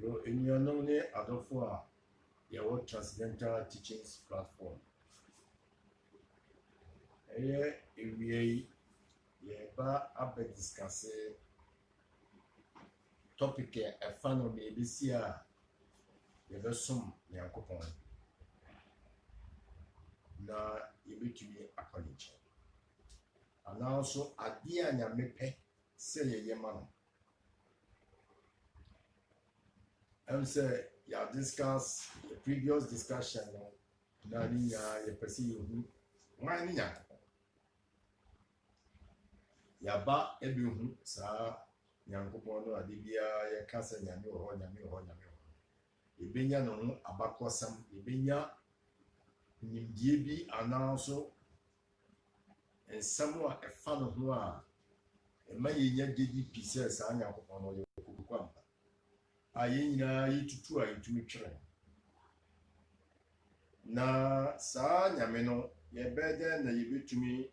Yo, in your name, Adolfo, your transcendental teachings platform. Here, we are discussing topic a fan of the this year. You have some Yankopon. Na you be to be acknowledged. And also, at the end, you may say a man. I'm say you have discussed the previous discussion. Nani you perceive why yaba ebihu saa Nyankopon no adibia ye kasa nyame ho ebenya no ho abakosam ebenya nimdie bi ananso ensam a efa no ho a ema yenya gedi pise saa Nyankopon no ye kokukwa ayenya yitutu a yitumi twere na saa nyame no ye bede na yebetumi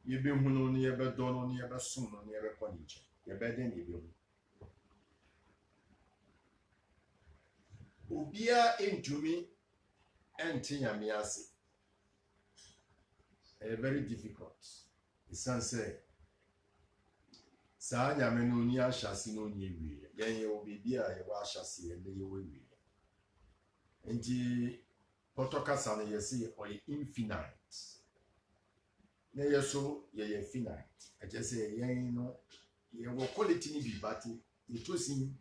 yebe hunu ni yebe dono ni yebe sum ni yebe kwaniche yebe den yebe ubia entumi enti nyame ase very difficult isan say saa nyame no ni ahase no ni ewie yen ye obibia ye wa ahase ye ye wewie enti potokasa no yesi o infinite na yeso ye finite just say yen no ye wo quality ni bi but it tosin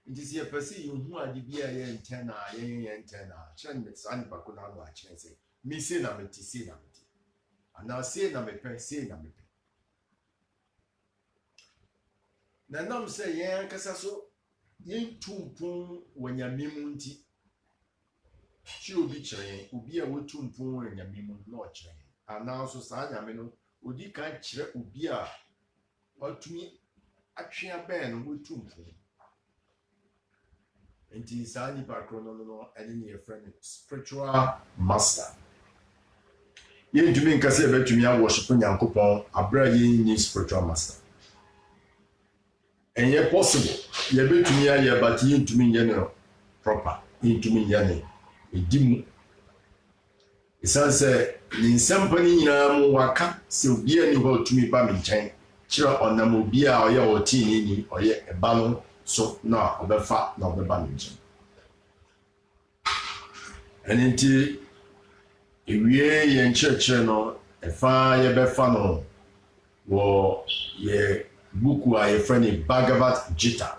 it is ye person you hu ade bia ye ntena ye ntena chen me san pa ko na lo a chen say me say na me ti say na me ti ana say na me pe say na me pe na nam say yen kasa so yen tumpun wanyamim nti chi obi kire obi a wo tumpun wanyamim no kire ana so saa nyame no odi kan kire obi a watumi atwe aben no wotumfo enti saa ni bakro no ani ne friend spiritual master ye ntumi nkase betumi a worship Nyankopon abra ye ni spiritual master enye possible ye betumi a ye but ye ntumi ye no proper ye ntumi ye ne edimu isanse ni nsempani nyina mu waka se obi ani ho tumi ba me nkyɛn kyerɛ ɔnam obi a ɔyɛ ɔtini ni ɔyɛ ɛba no so na ɔbɛfa na ɔbɛba me nkyɛn ɛne nti ewie yɛ nkyerɛkyerɛ no ɛfa yɛbɛfa no wɔ yɛ buku a yɛfrɛ ne Bhagavad Gita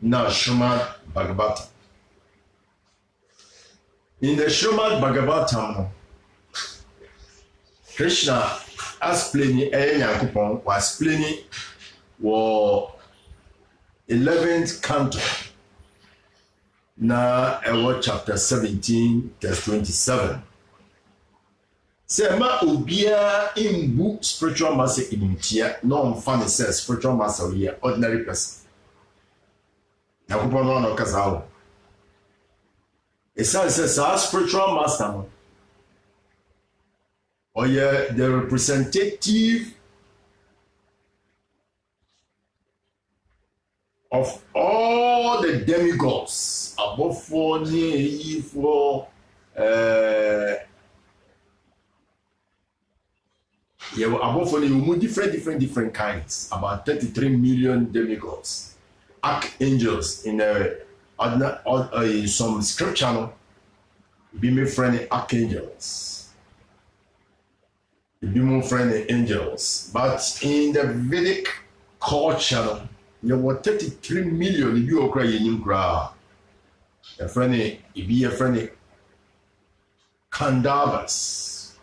na Srimad Bhagavatam. In the Srimad Bhagavatam no Krishna explaining Nyankopon was explaining wɔ 11th canto na ɛwɔ chapter 17 verse 27 sɛ ma obia imbu spiritual master inimtia no ɔmfa ne sɛ spiritual master yɛ ordinary person Nyankopon no ɔno kasa wo ɛsiane sɛ saa spiritual master no or the representative of all the demigods above for for above for different kinds, about 33 million demigods, archangels in some scripture be my friend archangels. Be more friendly angels, but in the Vedic culture, there were 33 million. If you are crying, you cry. A friendly, if you are friendly, Kandavas,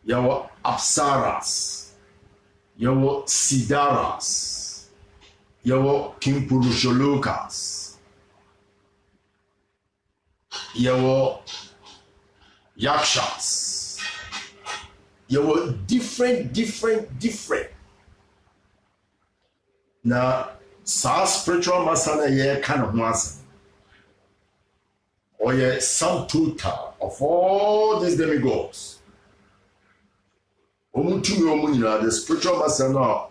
you were Apsaras, you were Siddharas, you were Kimpurushalokas, you were Yakshas. You were different. Now, spiritual master ye kind of master, or ye sum total of all these demigods. The spiritual master now,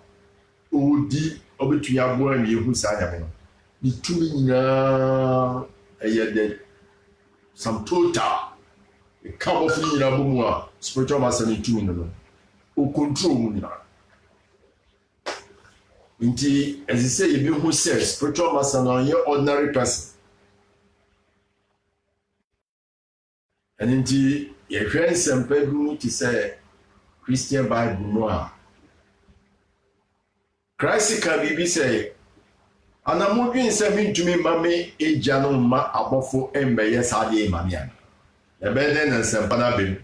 Udi Obituya Boy, you who say, the two the some total the couple of you spiritual master ni two o control mu na nti as you say you who says spiritual master na your ordinary person and nti you hear some people to say Christian Bible no Christ can be say anamodwen se mintumi mame eja no ma abofo embeye sade mamia ebeden na sempa na bem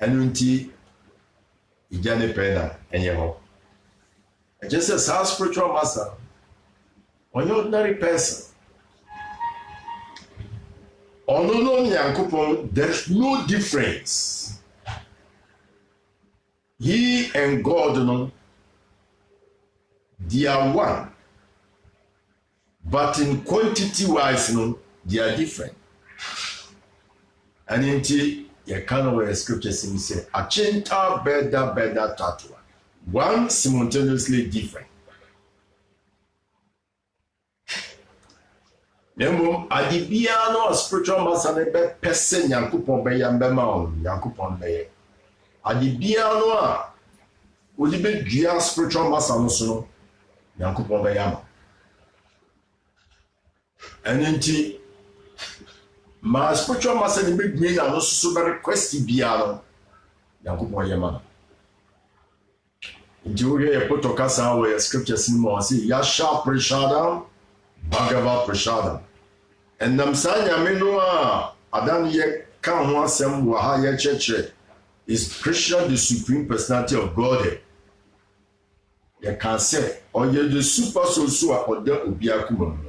enu nti ija ne pena enye ho just a spiritual master on ordinary person onono nyankopon there's no difference he and God no they are one. But in quantity wise, no, they are different. And indeed, you can't wear scriptures and say, Achinta better tatua. One simultaneously different. Nemo, adibiano a spiritual master be person yankupon be yambema yankupon be. Adibiano a odibe dia spiritual master no so yankupon be yama. And then, my spiritual master in big green and also very requesty biano. Yankupon Yamana. Into here, put to Casa where scriptures in Mosi, Yasha Prashadam, Bhagava Prashadam. And Namsanya Menua, Adam Ye Kamwa Sem Wahaya Cheche, is Krishna the Supreme Personality of God. You can say, or you're the super so or the Ubiakum.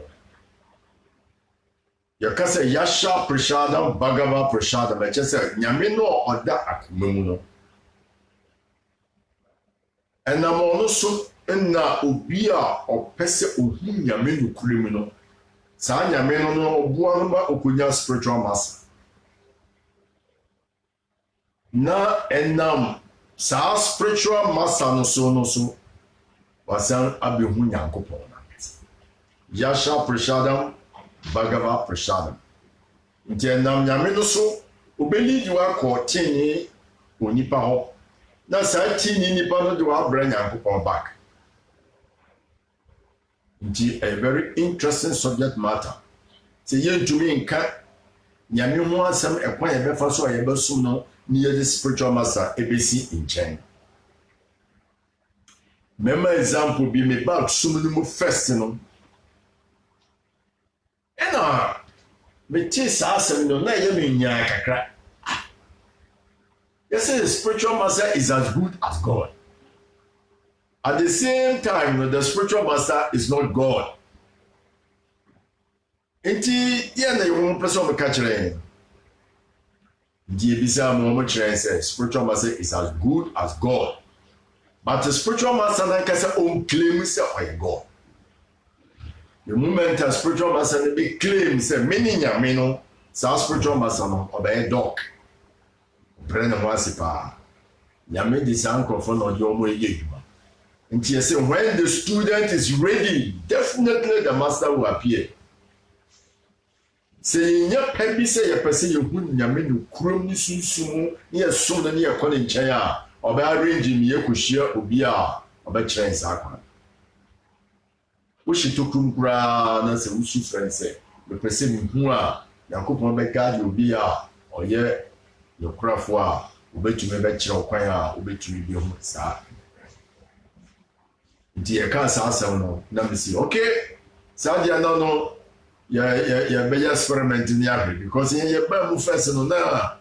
Yakasa Yasha Prashadam Bhagava Prashadam. I just said Nyamino or that Akumuno. And I'm also in na Ubia or Pese Uhu Yaminu Krimino. Sa Nyamino no Buanba Okunya spiritual master. Na enam sa spiritual master no so wasan abihu Nyankopon. Yasha Prashadam Bhagava Prashadam. Nti enam nyame no so obeli diwa ko tini onipa ho. Na sa tini nipa no diwa bra Nyankopon back. Nti a very interesting subject matter. Se yentumi nka nyame ho asem ekwan ye befa so ye besum no ni ye spiritual master ebesi nchen. Mema example bi me back sum no mu first no. Ena me tis asem no na ye me nya kakra. Yes, the spiritual master is as good as God. At the same time, the spiritual master is not God. Enti ye na you person me catch rain. Die bisa mo mo chere say spiritual master is as good as God. But the spiritual master na kasa on claim say oye God. The moment a spiritual master be claim say many nyame no sa spiritual master no obey dog. Pray na wasipa. Nyame di san krofo no je omo yeduma. And he say when the student is ready, definitely the master will appear. Say nya pebi say ye pese ye hu nyame no krom ni sunsumu ye som na ye kɔ ne nkyɛn a oba arrange mi ye kohyia obi a oba kyerɛ nsa akwa. Wo shi to krum kura na se wo su friend say me pese mi hu a Yakobon be guard obi a ɔyɛ yokrafo a obetumi be kyerɛ kwan a obetumi bi hu saa. Nti ye ka saa asɛm no na me si okay saa dia no ya be experiment ni ahwe because ye ba mu first no na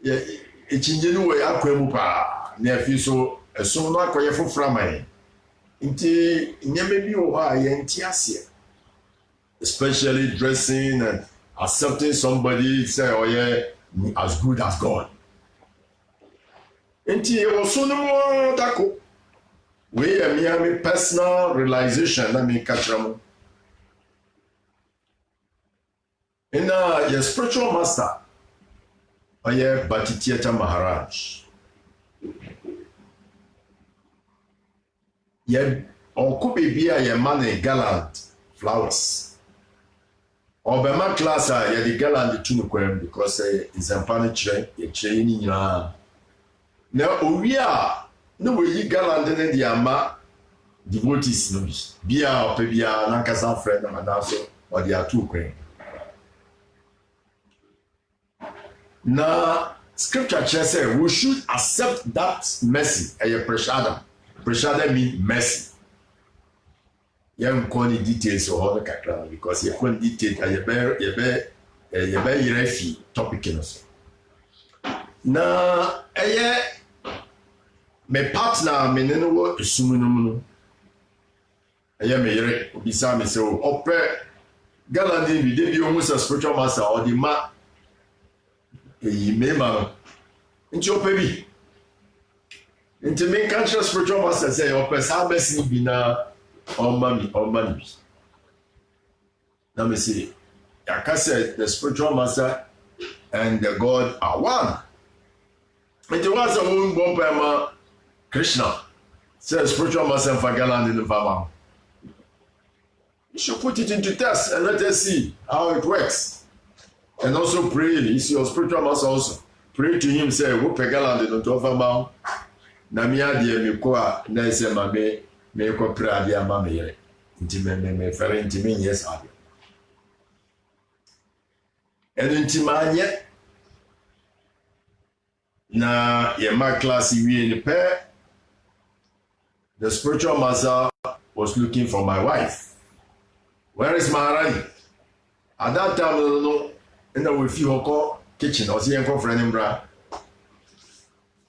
ye echinje no we akwa mu pa na afi so esom no akoye fofra man nti nyame bi o ha ye nti ase especially dressing and accepting somebody say oh yeah as good as God nti e wo so no mo dako we me personal realization na me kachamo. In your spiritual master, Oye Bhatitiacha Maharaj. Ye Oku Bibia ye man gallant flowers. Obama class ya the garland to no because it's a panic ye chain na owi a no we garland ne the ama devotees no bia opa bia na kasa friend na madaso or the atu kwen. Na scripture says we should accept that mercy. Preshada means mercy. You can't the details or all the kakra because you can't detail you be topic also. Na me partner me no wo esumunumu no. Me yere obisa me say ope galandi bi de bi o musa spiritual master or the ma mema nti ope bi nti me cultural spiritual master say ope sa mercy bi na on money. Let me see. Like I said, the spiritual master and the God are one. It was a woman born by Krishna. Says spiritual master for Galand in the Vama. You should put it into test and let us see how it works. And also pray. It's your spiritual master also. Pray to him, say, Whoop a Galand in the Vama. Namia de Mikoa, Nese Mame. Me ko pra dia ma me yere nti me fere nti me yes ade nti ma anye na ye ma class wie ni pe the spiritual master was looking for my wife. Where is Maharani? At that time no in the we fi hoko kitchen o se enko friend mbra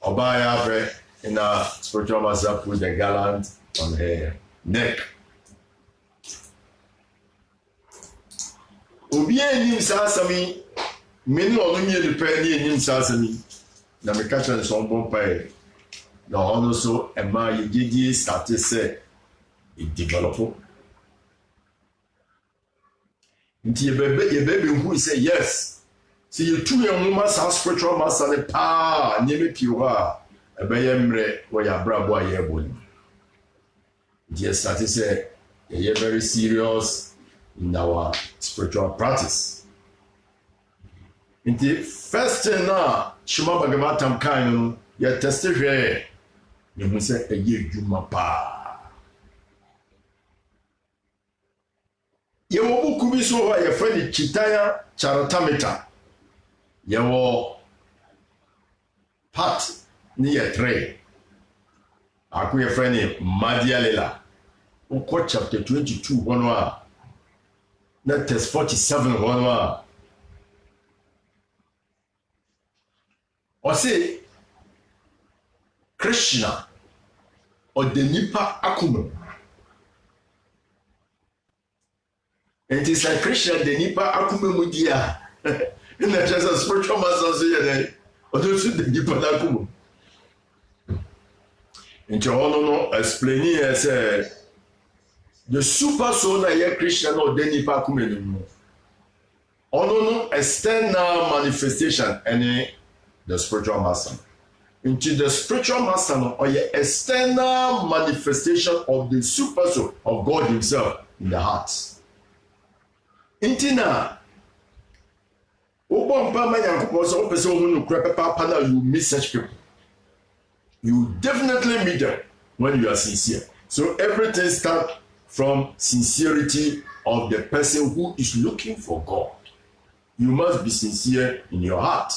obaya fe in a spiritual master put the gallant on her neck. Obi enim sasami meni onu mi edupe ni enim sasami na me catch on so bon pai na ono so e ma ye gigi start say it develop. Nti ye bebe who say yes. See you two young woman spiritual master ne pa nyeme piwa e be ye mre wo ya brabo aye boni. Yes, that is very serious in our spiritual practice. In the first thing now, Shema Bhagavatam kind you tested here. You must say a year Jumapa. You will book me so your friend Chitaya Charatamita. You will part near tray. I could your friend Madialela. Uko chapter 22 1 that is 47 1 or say Krishna or the Nipa Akuma. It is like Krishna the Nipa Akuma Mudia in the church of spiritual master or those the Nipa Akuma. In Johono explaining as the super soul na ye Christian or the Nipa Kumenu. No external manifestation any the spiritual master. Into the spiritual master or ye external manifestation of the super soul of God himself in the heart. Intina Obompa Mayanko so person who crap papa you meet such people. You definitely meet them when you are sincere. So everything starts from sincerity of the person who is looking for God. You must be sincere in your heart.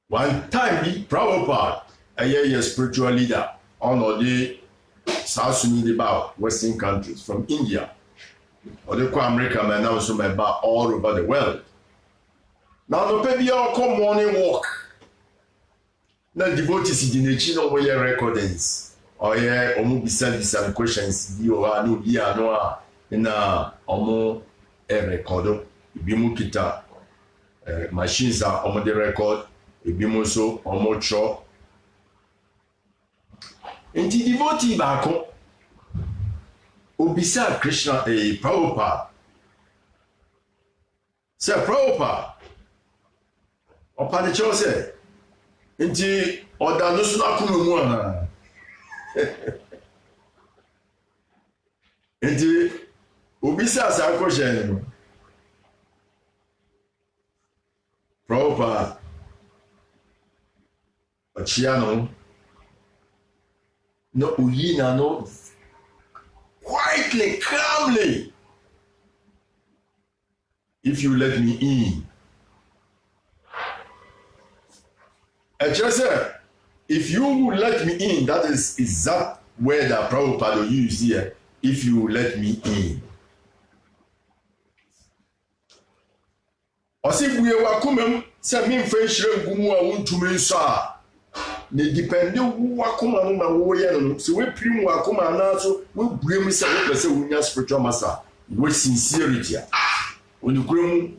One time, Prabhupada, a spiritual leader, on the South Sudan about Western countries from India, or the America, and also about all over the world. Now, the baby all come morning walk. Now, devotees in the Chino way recordings. Or yeah, be send some questions. You are no be no na omo record. Bimu kita machines are omo the record. Bimu so omo cho. Inti devotee baako obisa Krishna Prabhupada. Say Prabhupada. Opa the cho say. Inti oda no so na kumu mu ana. Enti obisa sa question no. Proper Achiano no uyina no quietly, calmly. If you let me in. If you will let me in, that is exact word that Prabhupada used here. If you let me in. Osi buye wakumem se mi mfenshire ngumu a wontumi nso a ne depende wakuma no na wo ye no so we prim wakuma na so we buye mu se we pese wonya spiritual master with sincerity onikuremu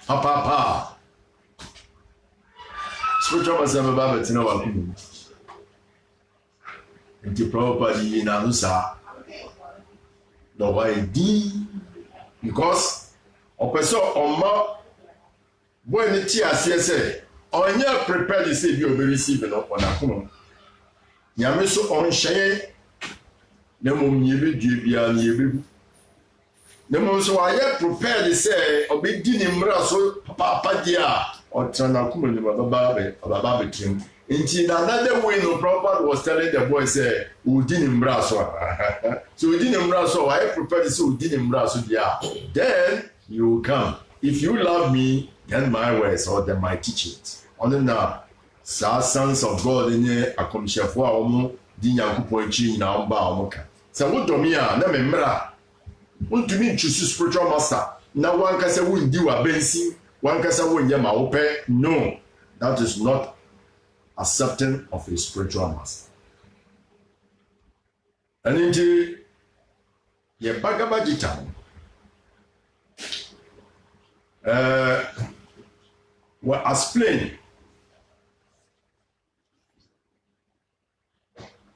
papa spiritual master me ba betina wakuma nti properly na no sa no why di because opeso oma boy ni ti ase say onye prepare the say bi o be receive no ona kono nyame so on hye na mom ye be due bia na ye be na mom so aye prepare the say obedi ni mra so papa dia o trana kuma ni baba be trim nti na another way no proper was telling the boy say udi ni mra so so udi ni mra so aye prepare the say udi ni mra so dia then you will come. If you love me, then my words or then my teachings. Only now, sons of God in here, a come chef for omo, dinya kupoinchi na omba omoka. So what do me na memra? Want to mean choose spiritual master. Now one can say we do a bensi, one can say we yama ope. No, that is not accepting of a spiritual master. And indeed, ye Bhagavad Gita. Well, explain.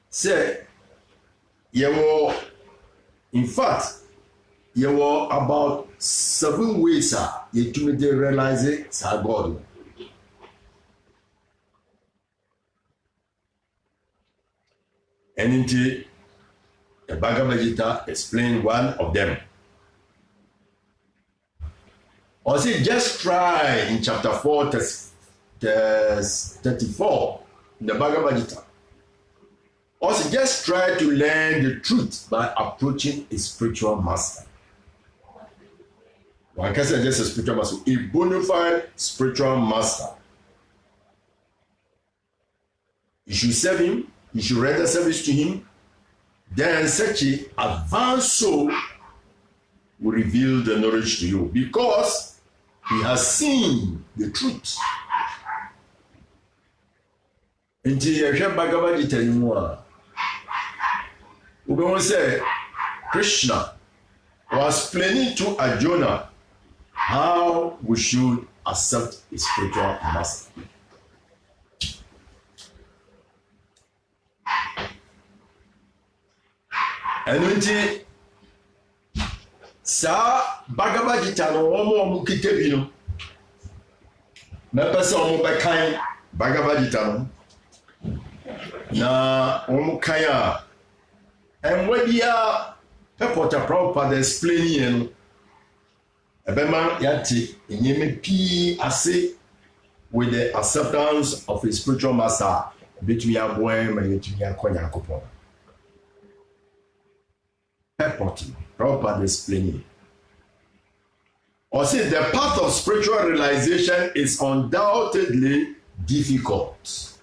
Say, in fact, you were about 7 ways you to realize it, God. And into the Bhagavad Gita explain one of them. Or say, just try in chapter 4, verse 34, in the Bhagavad Gita. Or say, just try to learn the truth by approaching a spiritual master. One can say just a spiritual master, a bona fide spiritual master. You should serve him, you should render service to him, then such an advanced soul will reveal the knowledge to you because he has seen the truth. Until you hear Bhagavad Gita anymore, we're going to say Krishna was explaining to Arjuna how we should accept a spiritual master. And until sa Bhagavad Gita no omo kitabi no na pese omo bekan Bhagavad Gita no na omo kan a enwadia pepota proper the explaining no ebema yati enyeme pi ase with the acceptance of a spiritual master between aboem and between akonya akopon pepota proper explaining. Or say the path of spiritual realization is undoubtedly difficult.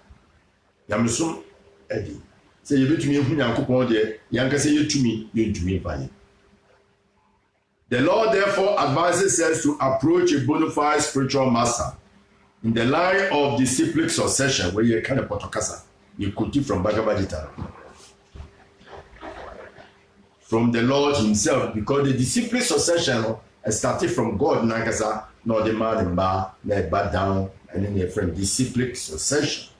Yamsum Eddie. Say you to me who yankupon there, yanka say you to me by. The Lord therefore advises us to approach a bona fide spiritual master in the line of disciplic succession where you kind of potokasa. You could take from Bhagavad Gita. From the Lord himself, because the disciplic succession started from God, Nagasa, not the man in bar, back down, and then from disciplic succession.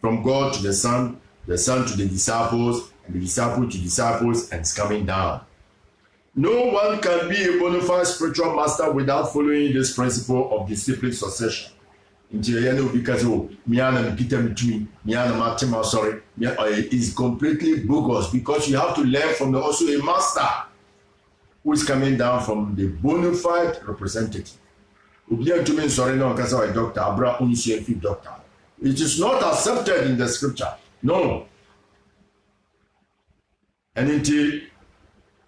From God to the Son to the disciples, and the disciple to disciples, and it's coming down. No one can be a bona fide spiritual master without following this principle of disciplic succession. Because is completely bogus, because you have to learn from also a master who is coming down from the bona fide representative. Doctor. It is not accepted in the scripture. No. And until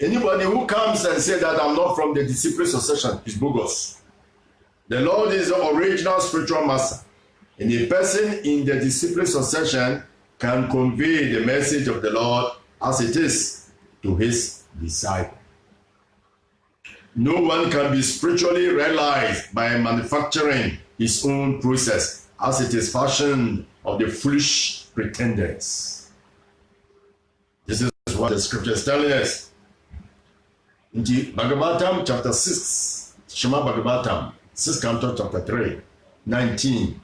anybody who comes and says that I'm not from the disciple succession is bogus. The Lord is the original spiritual master. And a person in the disciple succession can convey the message of the Lord as it is to his disciple. No one can be spiritually realized by manufacturing his own process, as it is fashioned of the foolish pretenders. This is what the scripture is telling us. In Bhagavatam chapter 6, Shema Bhagavatam, 6 Canto chapter 3, 19,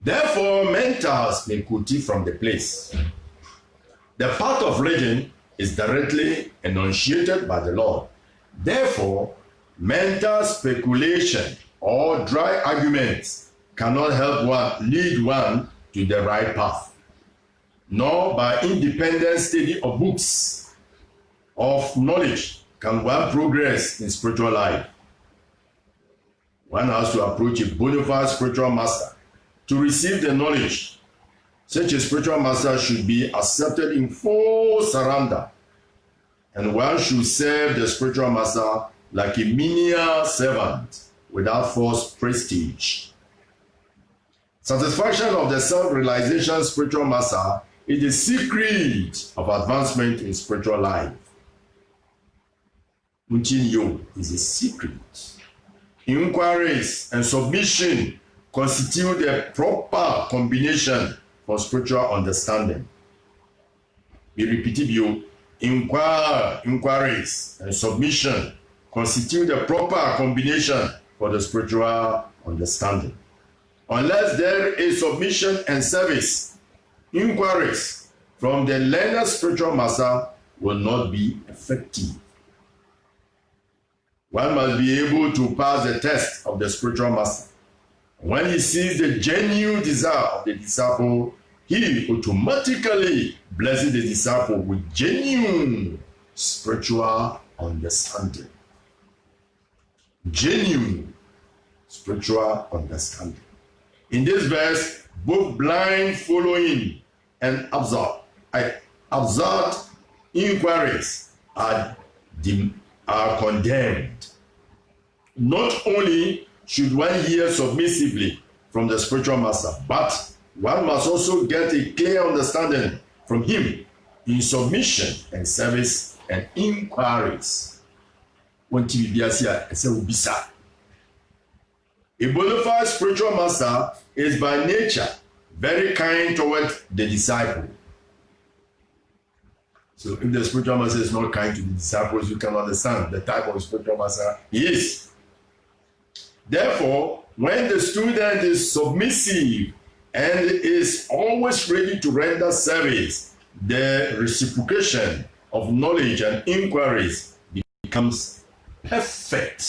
Therefore, mentors may quote from the place. The path of religion is directly enunciated by the Lord. Therefore, mental speculation or dry arguments cannot help lead one to the right path, nor by independent study of books of knowledge can one progress in spiritual life. One has to approach a bona fide spiritual master to receive the knowledge. Such a spiritual master should be accepted in full surrender, and one should serve the spiritual master like a menial servant without false prestige. Satisfaction of the self-realization spiritual master is the secret of advancement in spiritual life. Munchinyo is a secret. Inquiries and submission constitute the proper combination for spiritual understanding. We repeat it, inquiries and submission constitute the proper combination for the spiritual understanding. Unless there is submission and service, inquiries from the learned spiritual master will not be effective. One must be able to pass the test of the spiritual master. When he sees the genuine desire of the disciple, he automatically blesses the disciple with genuine spiritual understanding. Genuine spiritual understanding. In this verse, both blind following and absurd inquiries are condemned. Not only should one hear submissively from the spiritual master, but one must also get a clear understanding from him in submission and service and inquiries. A bona fide spiritual master is by nature very kind toward the disciple. So if the spiritual master is not kind to the disciples, you can understand the type of spiritual master he is. Therefore, when the student is submissive and is always ready to render service, the reciprocation of knowledge and inquiries becomes perfect.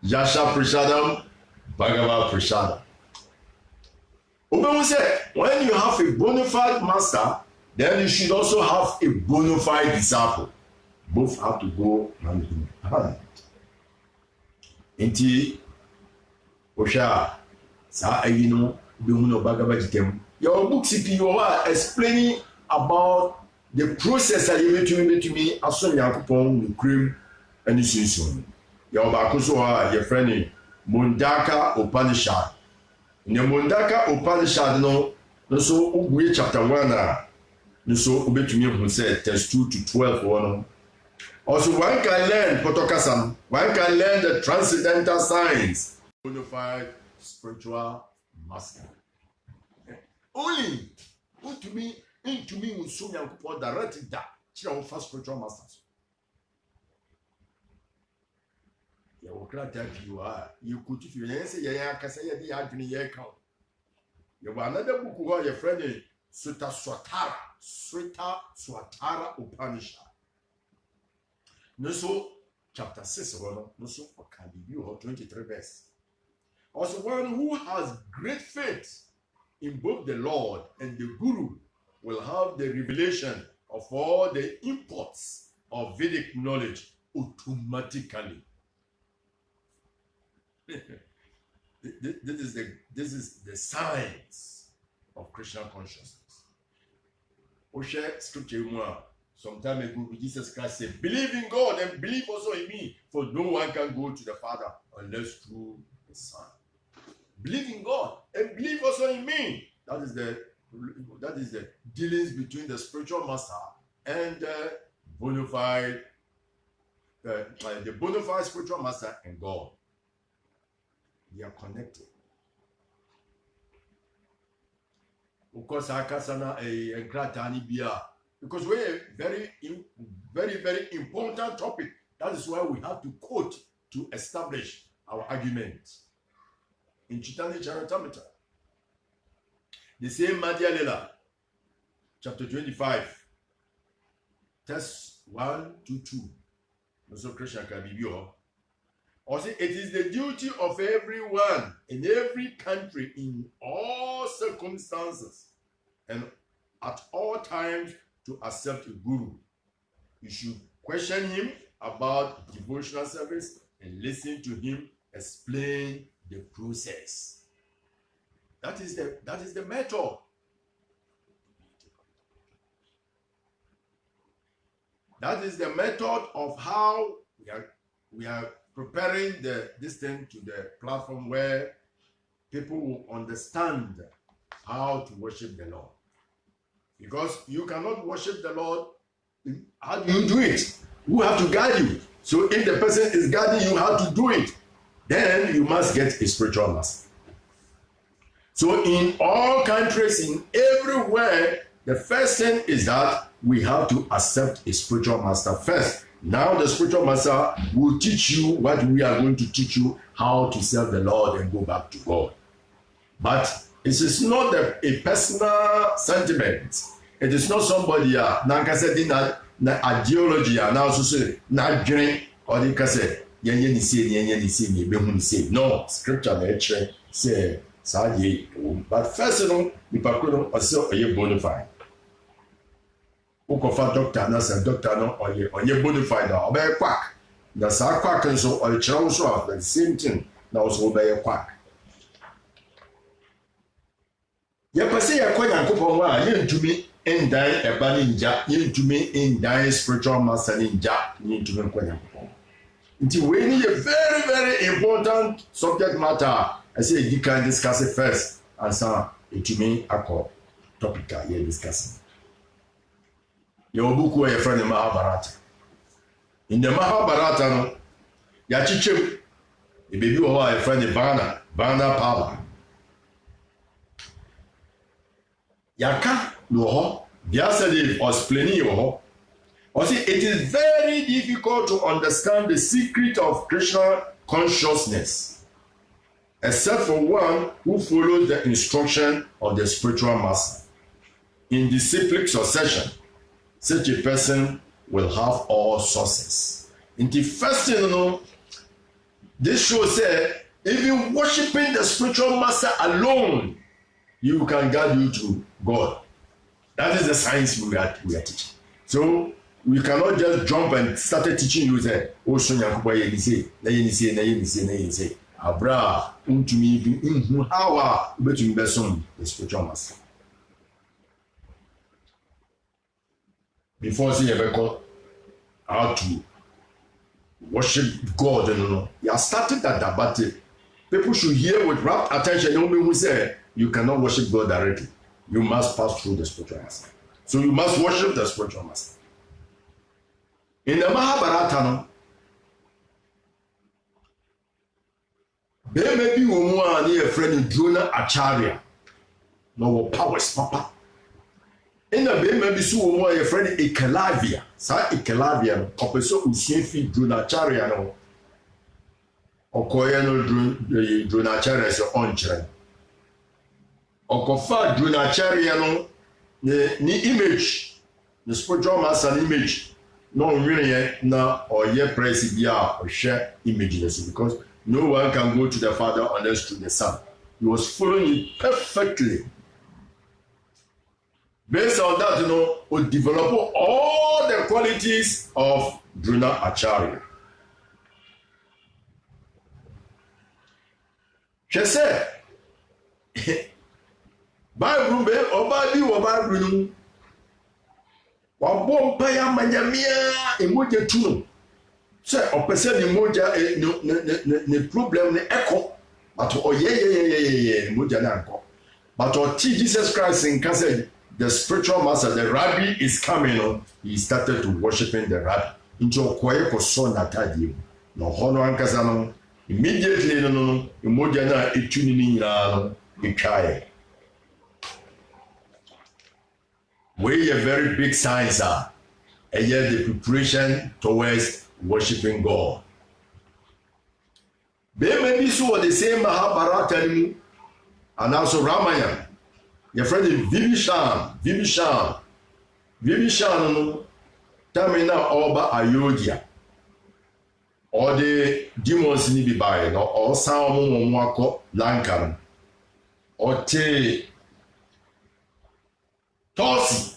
Yasha Prashadam, Bhagavad Prashadam. Obemu said, when you have a bona fide master, then you should also have a bona fide disciple. Both have to go hand in hand. Inti Osha Sa Ayino Bimuno Bhagavad Gita. Your book CP you are explaining about the process that you made to me as soon as cream and you see soon. Your Bakuso, your friend Mundaka Upanishad. In the Mundaka Upanishad, no, so Uwe chapter 1, so Ube to me who said test 2 to 12 one. Also, one can learn Potokasam, one can learn the transcendental science, bona fide spiritual master. Only into me, will soon have directed that first spiritual masters. You could if you answer ya can say the agony ye count. You were another book who are your friend Sutta Swatara Upanishad. No, so chapter 6, also 23 verse. Also, one who has great faith in both the Lord and the Guru will have the revelation of all the imports of Vedic knowledge automatically. This is the science of Krishna consciousness. Oshe scripture some time ago, Jesus Christ said, "Believe in God and believe also in me, for no one can go to the Father unless through the Son." Believe in God and believe also in me. That is the dealings between the spiritual master and the bona fide spiritual master and God. They are connected. Of course, because we're a very, very important topic. That is why we have to quote to establish our argument. In Chaitanya Charitamrita, the same Madhya Lila, chapter 25, text 1 to 2. Also, Krishna Kabibyo. Also, it is the duty of everyone in every country in all circumstances and at all times to accept a guru. You should question him about devotional service and listen to him explain the process. That is the method. That is the method of how we are preparing this thing to the platform where people will understand how to worship the Lord. Because you cannot worship the Lord. How do you do it? Who have to guide you? So if the person is guiding you how to do it, then you must get a spiritual master. So in all countries, in everywhere, the first thing is that we have to accept a spiritual master first. Now the spiritual master will teach you what we are going to teach you, how to serve the Lord and go back to God. But it is not a personal sentiment. It is not somebody na ideology now say na dream or they can say no scripture say but first you know also a bona fide. Ukofa doctor na say doctor no onye bona fide obey quack. The sa quack nso or chira so the same thing na also obey quack. Ya pese ya kwa Yankopon wa yentumi ndan eba ninja yentumi ndan spiritual master ninja yentumi kwa Yankopon. Nti we need a very very important subject matter. I say you can discuss it first and so yentumi akọ topic you discussing. Your book where your friend in Mahabharata. In the Mahabharata no ya chichem the baby wa your friend Vana Pava. Yaka no ho, Vyasadeva was explaining yo. Also, it is very difficult to understand the secret of Krishna consciousness, except for one who follows the instruction of the spiritual master. In disciplic succession, such a person will have all sources. In the first thing, this shows that even worshiping the spiritual master alone, you can guide you to God. That is the science we are teaching. So we cannot just jump and start teaching you say, "Oh, so Yakuba say, Abra, untumi how between the spiritual master." Before say ever how to worship God, you are starting that, but people should hear with rapt attention. Only who say you cannot worship God directly. You must pass through the spiritual master. So you must worship the spiritual master. In the Mahabharata, there may be one near a friend Drona Acharya. No powers, Papa. In the bay may be so one a friend Ekalavia. Sa Ekalavia, Opeso Usifi Drona Acharya. No. Okoyano Drona Acharya is your own child. Okofa Dronacharya no ni image, the spiritual master image no really na or ye praise bia or share images because no one can go to the Father unless through the Son. He was following it perfectly. Based on that, we develop all the qualities of Dronacharya. She said, Bible be oba bi wo Bible no wa bom pa ya manyamia emoja tu no se opese ni moja ne problem ne eko but oye emoja na nko but o ti Jesus Christ in case the spiritual master the rabbi is coming on, he started to worshiping the rabbi into okoye ko so na tadi no hono ankasa no immediately no emoja na etuni ni nyira no etwae. We a very big signs are, and yet the preparation towards worshiping God. They may be so the same Mahabharata and also Ramayana. Your friend is Vibhishan, Tamina Oba Ayodhya. Or the demons need to be by, or Salmon Mwako Lankan, or Te. Tosi,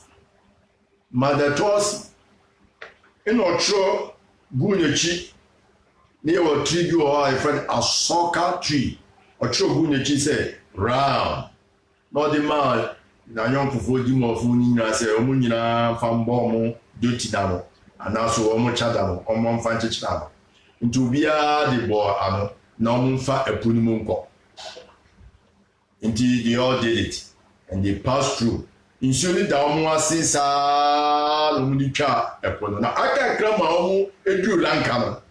Mother Tosi, in Ocho Gunyachi, near a tree you are a friend, a soccer tree. Ocho Gunyachi say, round. Not the man, Nayon Fufodimo Funina say, Omunina, Fambomo, Dutinamo, and also Omo Chadamo, Omon Fanchichnamo. Into Bia the boy, Nomunfa a Punimunko. Indeed, they all did it, and they passed through. Insuli da omo asisa lumudika epono na aka krama omo edu lanka no.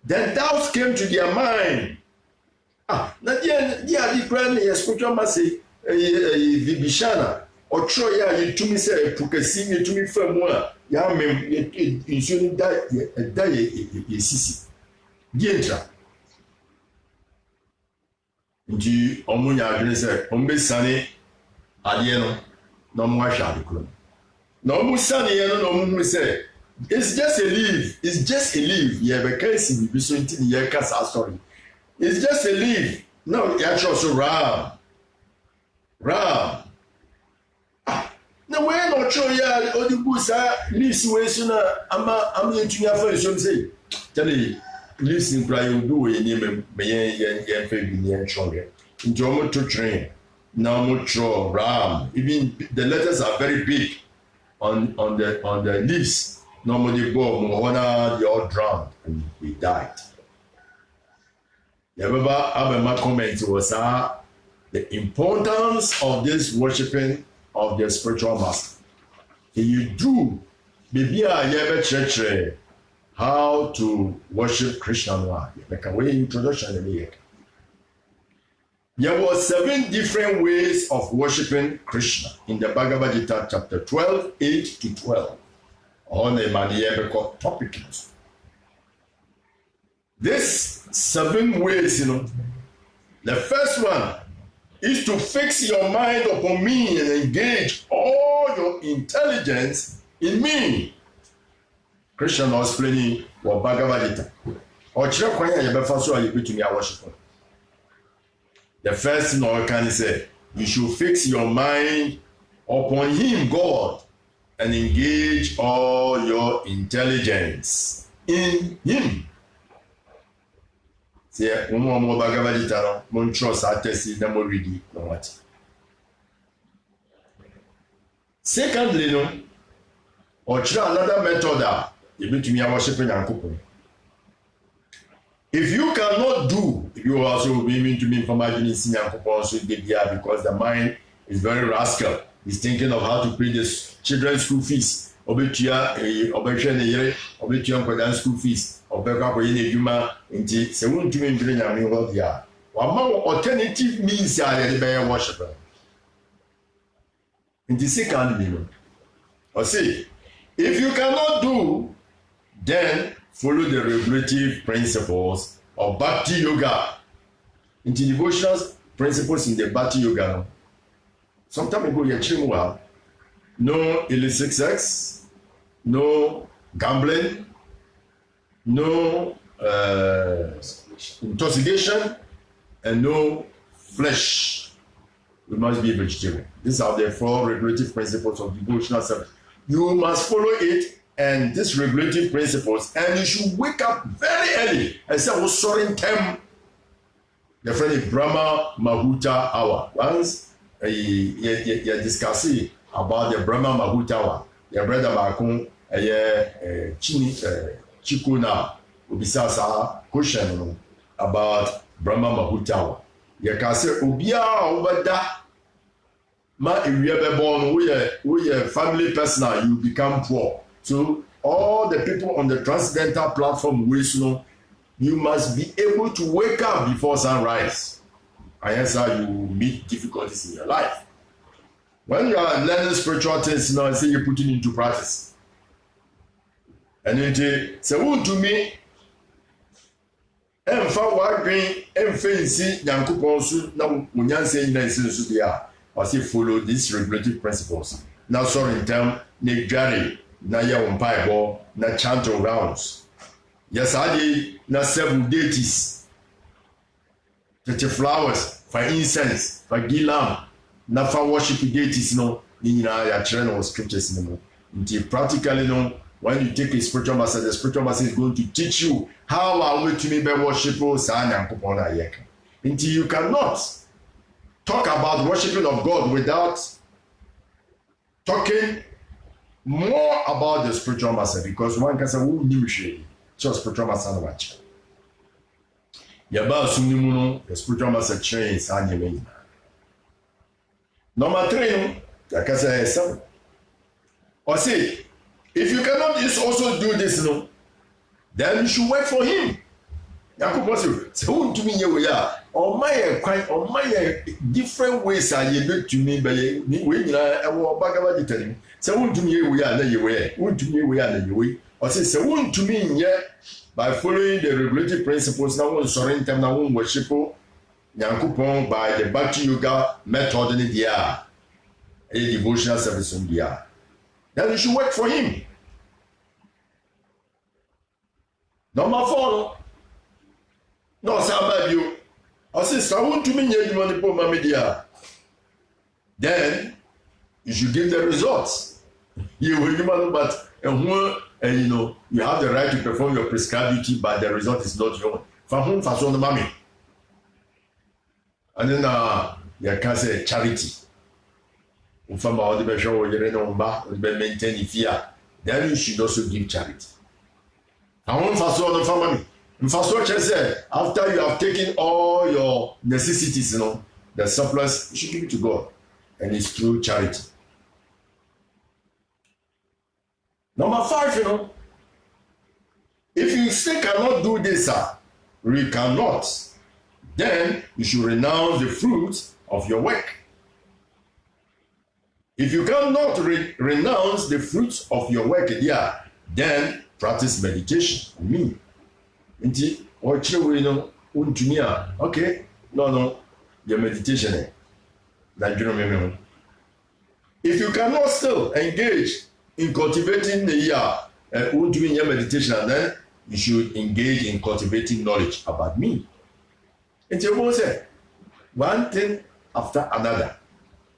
Then doubts came to their mind. Na dia di brand ye spiritual message Vibhishana otro ya yitumi se epukasi yitumi famu a ya mem insuli da ye sisi. Dientra. Nti omo nya adwene se ombe sane Adieno, no more shall be no more sunny, no more say. It's just a leaf. It's just a leaf. Yeah, but can't see me so into the Yakasa story. It's just a leaf. No, you're also ram. No, we're not sure. Yeah, all the books are leaves away sooner. I'm into your first. Say, tell me, listen, Brian, do a name, may favorite stronger. Enjoy to train. Namucho, Ram. Even the letters are very big on the leaves. Normally go Mohona, they all drowned and he died. Remember, my comment was the importance of this worshiping of the spiritual master. Can you do maybe I church how to worship Krishna? Like a way introduction in here. There were 7 different ways of worshiping Krishna in the Bhagavad Gita chapter 12, 8 to 12. On the Madhyamaka topic. These 7 ways, the first one is to fix your mind upon me and engage all your intelligence in me. Krishna was explaining what Bhagavad Gita. Or Chirakwanya Yabafaso are you to me a worshiper. The first thing I can say, you should fix your mind upon Him, God, and engage all your intelligence in Him. Say, Umo Bhagavad Gita, mon trust, I test it, no read it, no what. Secondly, or try another method, you be to me a worshiping and cooking. If you cannot do, you also will be to me from imagining because the mind is very rascal. He's thinking of how to pay this children's school fees. Obetia, school fees, alternative means are worshiper. In the second, or see, if you cannot do, then follow the regulative principles of Bhakti Yoga. In the devotional principles in the Bhakti Yoga, some time ago, you well, no illicit sex, no gambling, no intoxication, and no flesh. We must be vegetarian. These are the 4 regulative principles of devotional service. You must follow it and these regulative principles, and you should wake up very early. I said, "Oh, sorry, Tem." The friend is Brahma Mahuta hour. Once you discuss about the Brahma Mahuta hour, your brother Bakun, Chiku now, will be a question about Brahma Mahuta hour. You can say, "Ubia over that." Ma if you ever born, we are family personal, you become poor. So all the people on the transcendental platform, you must be able to wake up before sunrise. And that's how you meet difficulties in your life. When you are learning spiritual things, I say you put it into practice. And it say, "Who to me? Emfa wadwen emfensi Nyankopon su na munyanse nyina nsinsu dia." I say follow these regulative principles. Now sorry in term ne dware na ye umpaibo na chant rounds. Yes, I did na 7 deities. 30 flowers for incense, for gilam, na for worship deities no. Ni na ya children or scriptures no. Until practically no, when you take a spiritual master, the spiritual master is going to teach you how are we to be worship until you cannot talk about worshiping of God without talking more about the spiritual master, because one can say, "Who knew she?" Just spiritual master no watch. Yaba sunimuno, the spiritual master trains and you. Number 3, like I say, 7. Or say, if you cannot also do this, no, then you should wait for him. Yakubu say, "Who to me we are? On my different ways are you to me, but we are Bhagavad Gita. Say, who to me we are the way? Who to me we are the way?" Or say, "Who to me yet by following the regulative principles now one surrender now one worship Yakubu by the Bhakti Yoga method in the a devotional service in the air. Then you should wait for him." Number 4, no, sir, you. I say, "I want to mean you money for my media." Then you should give the results. You will, but and you know you have the right to perform your prescribed duty, but the result is not your own. For whom for the mommy. And then you can say charity. If I'm out the show, you maintain fear. Then you should also give charity. I won't fast on the family. In first what I said, after you have taken all your necessities, the surplus, you should give it to God. And it's through charity. Number 5, if you still cannot do this, you cannot, then you should renounce the fruits of your work. If you cannot renounce the fruits of your work, then practice meditation. Nti ochire no untumi a okay no your meditation na dweno meme. If you cannot still engage in cultivating the untumi your meditation, then you should engage in cultivating knowledge about me. Nti we say one thing after another,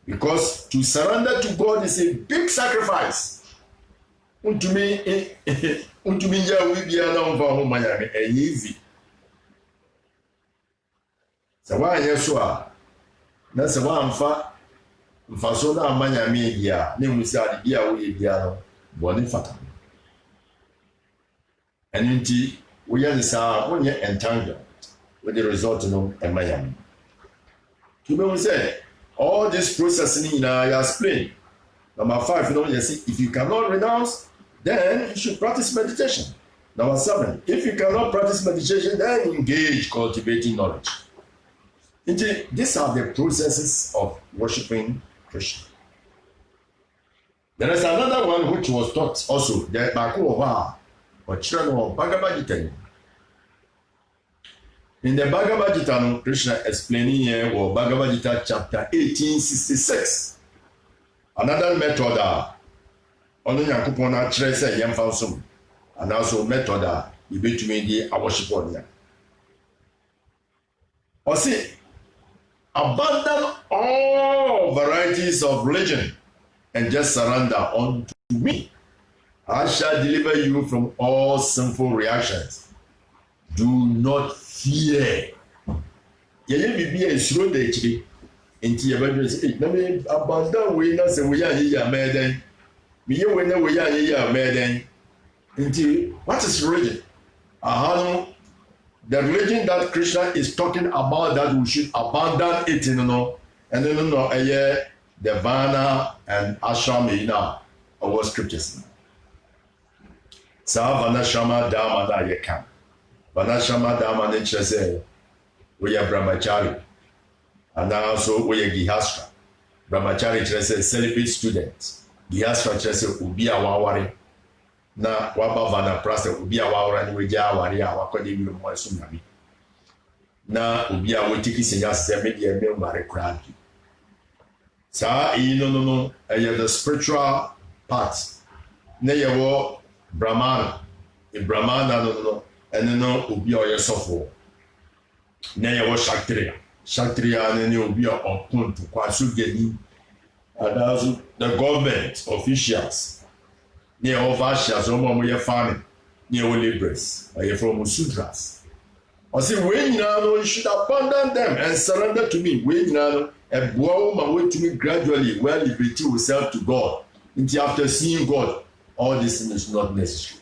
because to surrender to God is a big sacrifice. Untumi ya wibia na mfa ho manyame easy. Sawa yeso a na sawa mfa so na manyame bia na musi ade bia wo ye bia no bone fata. Enunti wo ye nsa wo nye entangle with the result no emayam. To be say all this process ni na ya explain. Number 5, you see, if you cannot renounce, then you should practice meditation. Number 7, if you cannot practice meditation, then engage cultivating knowledge. These are the processes of worshiping Krishna. There is another one which was taught also, the Bakuwa or children of Bhagavad Gita. In the Bhagavad Gita, Krishna explaining here, or Bhagavad Gita chapter 1866. Another method on Yankupon trace a young fountain. and also method between the worship on here. Or see, abandon all varieties of religion and just surrender unto me. I shall deliver you from all sinful reactions. Do not fear. Yeye bibi esuro de chiri. Enti ye badwe say, na me abandon we na say we yan ya meden. Me ye we na we yan ya meden. Enti what is religion? The religion that Krishna is talking about, that we should abandon it, you know, and then the Vana and Ashram in our scriptures. Sa Vana Shama Dharma da yekam. Vana Shama Dharma nature say we are Brahmachari, and also we are Gihastra. Brahmachari say celibate student. Gihastra say ubi awawari. Na waba vana prasa ubi awawara ni weja awari awakode wi mo asumami na ubi awotiki senya se media me mare kradi sa no the spiritual part na yewo brahmana no ene no ubi oyesofo na yewo kshatriya ne ubi okuntu kwasu geni adazu the government officials near Ovashia, so more farming, near laborers, or from Sudras. Or say, when you should abandon them and surrender to me. When you and blow my way to me gradually, well, liberate yourself to God. Until after seeing God, all this is not necessary.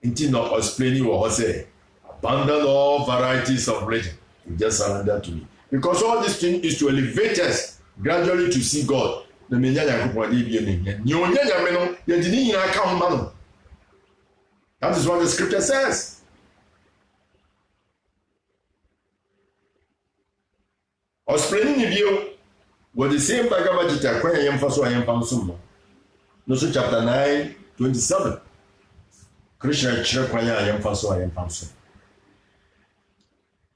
Until not explaining what I say, abandon all varieties of religion and just surrender to me. Because all this thing is to elevate us gradually to see God. The Menya Kupadi be a Nyonya, you didn't account. That is what the scripture says. Explaining the view what the same Bhagavad Gita, when I am for so I am found some. No, so chapter 9, 27. Krishna Chirakwaya, I am for so I am found some.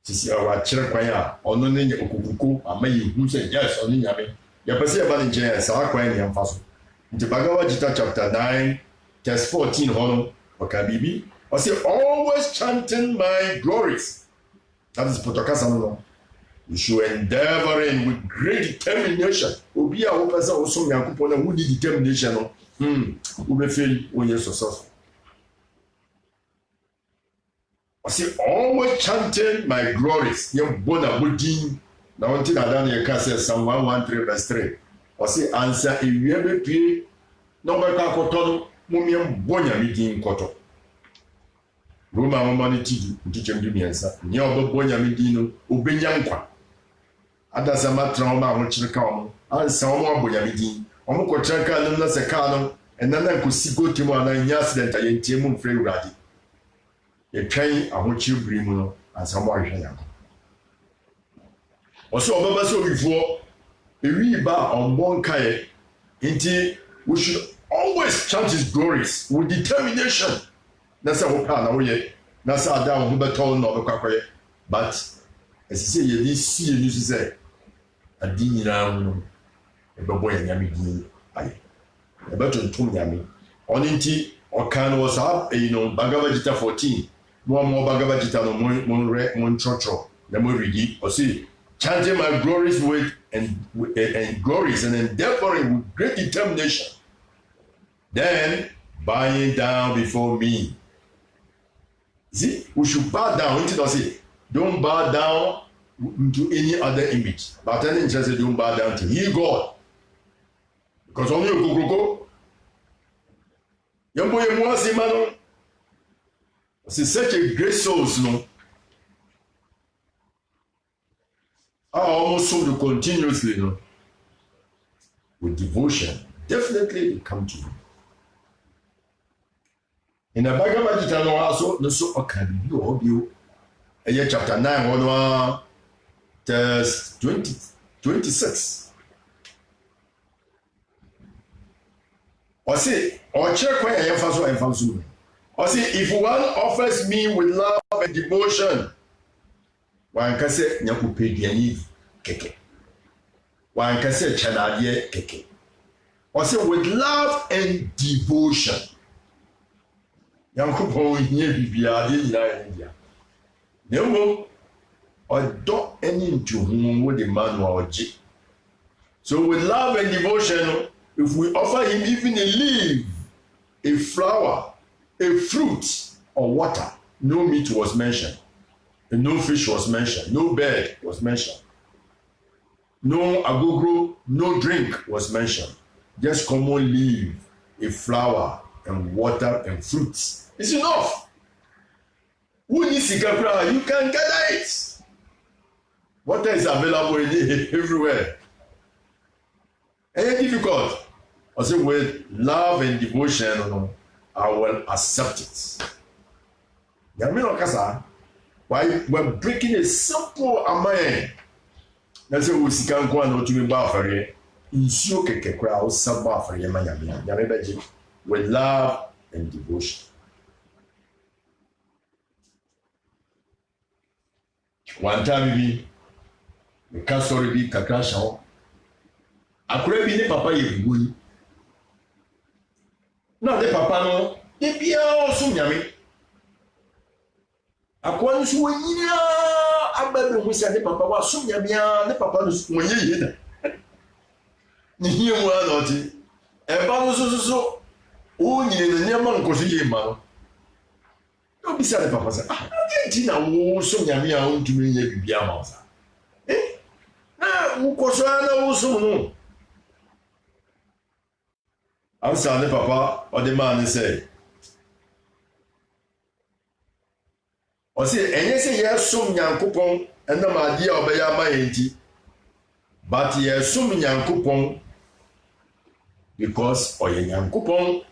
Sisi our Chirakwaya, or no name Okuku, I may who say yes, only Yami. You can see about the Jaya, Sarakwa and Faso. In the Bhagavad Gita, chapter 9, verse 14, Hono, Okabibi, I say, always chanting my glories. That is Potokasano. You should endeavor in with great determination. Obi a opasa also Yakupona who did determination. Who may feel when you're successful. I say, always chanting my glories. You're born a budding. Now, until I done your case, Psalm 113, verse 3. I say, answer if you ever pay, no matter Kotono, Mumium Bonya meeting Koto. Roma money teach him to answer. Nyoba Bonya Medino, Ubenyanqua. Adasama trauma, which will come, and some more Bonya meeting, Omoko Chanka, Luna Secano, and then I could see go to one and accident I ain't Timun Frey Radi. A train, I want you bring and some more. Also, Baba so before a reba on one kaye, we should always chant his glories with determination. That's our plan. That's our down who better no kakwe. But as you say, you didn't see you say a dinner. A boy and yammy din. Aye. A better to yammy. On inti or can was up, Bhagavad Gita 14. No more Bhagavad Gita no mon chocho. The more read or see. Chanting my glories with and glories and endeavoring with great determination. Then bowing down before me. See, we should bow down. Don't bow down to any other image. But then interested, don't bow down to He God. Because only you go. Yambo Yamuasi Mano. See, such a great soul, no. I almost so to continuously, with devotion, definitely come to you. In the Bhagavad Gita, also, no so can you chapter 9, verse 26. Or say, or check where I am first, I am found soon. Or say, if one offers me with love and devotion, one can say, Nyaku Pediani keke. One can say, Chanadie keke. Or say, with love and devotion. Yankopɔn hia bibia de nyina yɛ dia na mmom ɔdɔ ani ntuhu wo de ma no a ɔgye. So with love and devotion, if we offer him even a leaf, a flower, a fruit, or water, no meat was mentioned, and no fish was mentioned, no bird was mentioned, no agogro, no drink was mentioned. Just common leaf, a flower, and water and fruits. It's enough. Who needs sikakra? You can gather it. Water is available everywhere. Any difficult? I say with love and devotion, I will accept it. Yamino kasa, why we're breaking a simple amen. That's why we see can go and to be buffering. Insure keke crowd some buffer yamanya. Yamibaji with love and devotion. One time we can't sorry be kakasha. Akure bi ne papa ye buyi na de papa no de bia oso nyame akwa nso wanyina ababe hu se de papa wa so nyame a ne papa no wonye ye da ni hie mu ana oti e ba no so o nyine ne nyama nkoso ye ma no no bi se de papa se ah enti na wo so nyame a o ntumi nye bibia ma o sa na wo koso na wo so no. Answer ne papa or the man say. Or say, and say, yes, some young coupon, and no idea of my auntie. But yes, some young coupon because or young coupon.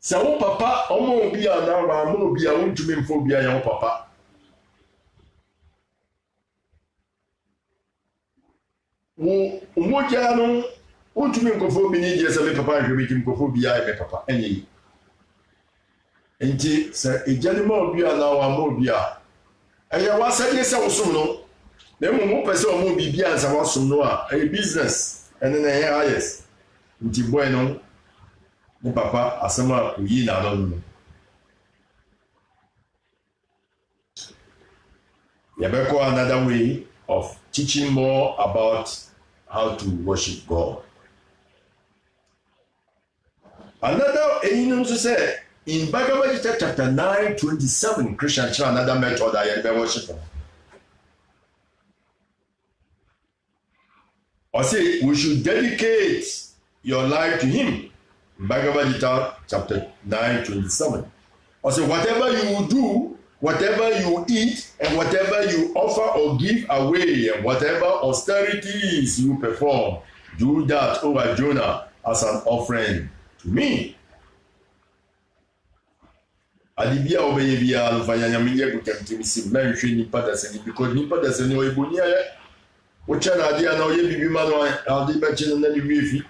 So, papa, almost be a now, more be a wound to me for be a young papa. Who, Untumi nkofo bi ni je se me papa nhwe bi nkofo bi ya me papa enyi enti se ejani ma obi ana wa ma obi a eye wasade se wosom no na mu pese o mo bi ansa wasom no a business ene na ye ayes nti boy no mo papa asema oyi na no yabeko another way of teaching more about how to worship God. Another, to say, in Bhagavad Gita chapter 9:27, Christian try another method I am worshiping. Or say, we should dedicate your life to Him. Bhagavad Gita chapter 9:27. Or say, whatever you do, whatever you eat, and whatever you offer or give away, and whatever austerities you perform, do that, O Arjuna, as an offering to me. Adibia obeye bia alfanya nyamiye kutemtimisi menhwe nipa dasani because nipa dasani oyeboni aye wocha na ade na oye bibi ma no ade ba chi na ni fi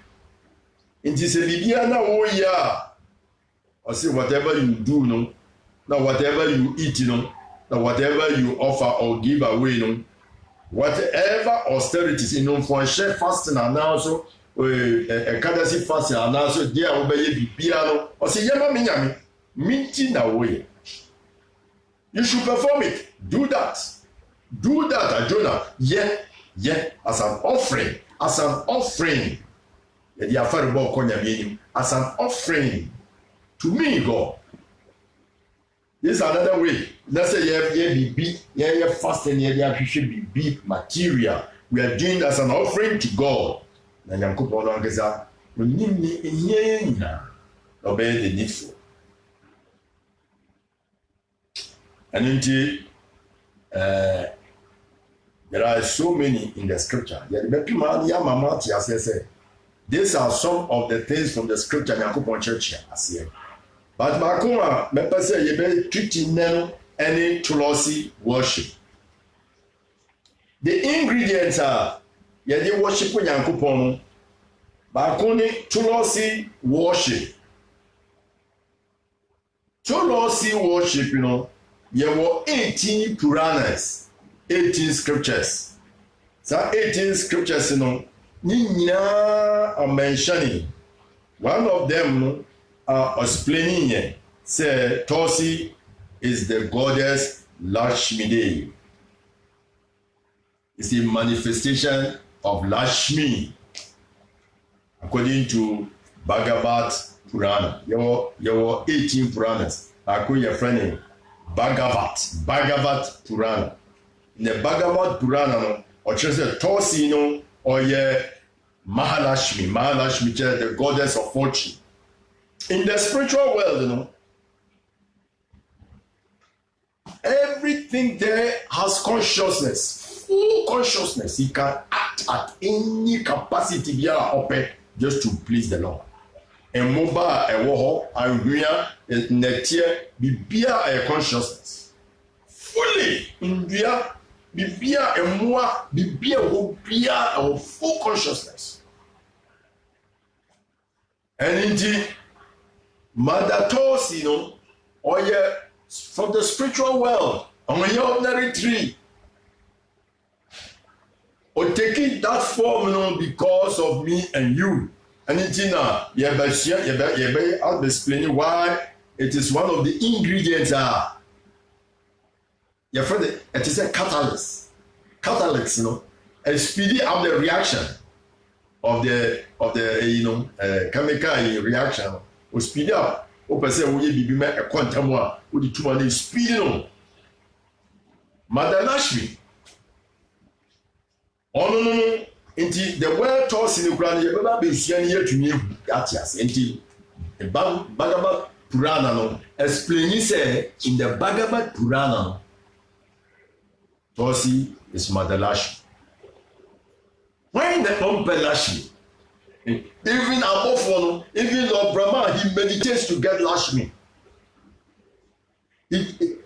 nti se bibia na wo ya or say whatever you do no now whatever you eat no now whatever you offer or give away no whatever austerities in for share fasting and also kadasi fasting and also dia obeye bibia no or say yema me nyame minti na way. You should perform it. Do that. Do that, Arjuna. Yeah, as an offering. As an offering. As an offering to me, God. This is another way. Let's say yeah, fasting, yeah, should be material. We are doing as an offering to God. And obey the needful. And indeed, there are so many in the scripture. These are some of the things from the scripture in church. But Makuma, me say you be treating them any Tulasi worship. The ingredients are you worship Yankupon, Bakuni Tulasi worship. Tulasi worship, you know. There were 18 Puranas, 18 scriptures. So 18 scriptures, you know, are mentioning. One of them explaining here. Say Tosi is the goddess Lakshmi Devi. It's a manifestation of Lakshmi according to Bhagavad Purana. Your 18 Puranas. I call your friend Bhagavad Purana. In the Bhagavad Purana, or just a Tosi, or Mahalakshmi, the goddess of fortune. In the spiritual world, everything there has consciousness, full consciousness. He can act at any capacity via open just to please the Lord. And mobile, a woho, and real, netia, bibia a consciousness. Fully in via, bibia a moi, bibia bibia a full consciousness. And indeed, Mother Tosi, or from the spiritual world, on your ordinary tree, or taking that form, because of me and you. And I'll be explaining why it is one of the ingredients. Your friend, it is a catalyst. Catalyst, and speeding up the reaction of the chemical reaction. Or speed up. Or per se, we be a quantum one with the 2 months speeding. Mother Lakshmi. Oh no. Inti the word toss in the ground, you never be seen here to me. Gatias. Inti the Bhagavad Purana explaining say in the Bhagavad Purana, Tosi is Mother Lakshmi. Why the Umpa Lakshmi? Even above all, even Lord Brahma, he meditates to get Lakshmi. It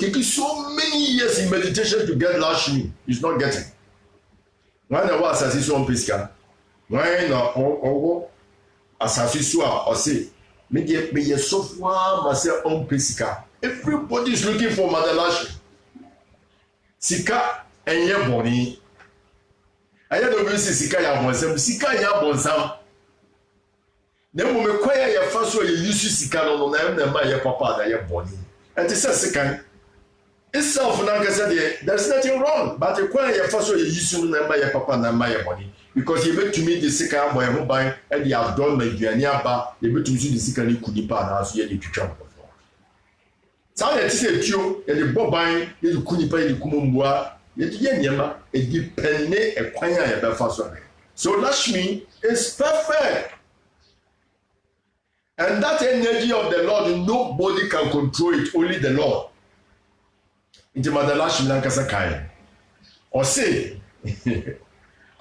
taking so many years in meditation to get Lakshmi, he's not getting. When I was assassin on Pisca, when or assassin or say, me a software myself on Pisca. Everybody is looking for Mother Lakshmi. Sika and your body. I don't know Sika ya bonsam, Sika ya bonsam. Then we require your first way you use Sika on them, my papa, that your body. And it's a second. Itself, there's nothing wrong, but require your first way you use your papa and my body. Because you make to me the Sika boy who buy and they have done my Dianiaba, they make to see the Sika Kudipa and as you to jump. So I say to you, and the Bobine, you couldn't pay the Kumumbua. So Lakshmi is perfect. And that energy of the Lord, nobody can control it, only the Lord. Into Mother Lakshmi Lankasa or say,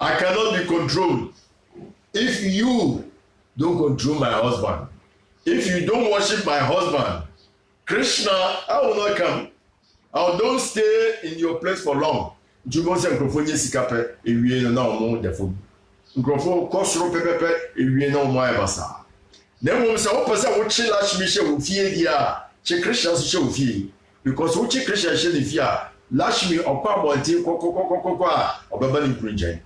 I cannot be controlled. If you don't control my husband, if you don't worship my husband, Krishna, I will not come. I don't stay in your place for long. You go say microphone sikape ewie no na omo defo. Microphone kosoro pepepe ewie na omo ayabasa. Na mo say wo pese wo chi Lakshmi she wo fie dia, chi Krishna she wo fie. Because wo chi Krishna she the fie, Lakshmi okwa abonti kokokokoko a obeba ni kunjen.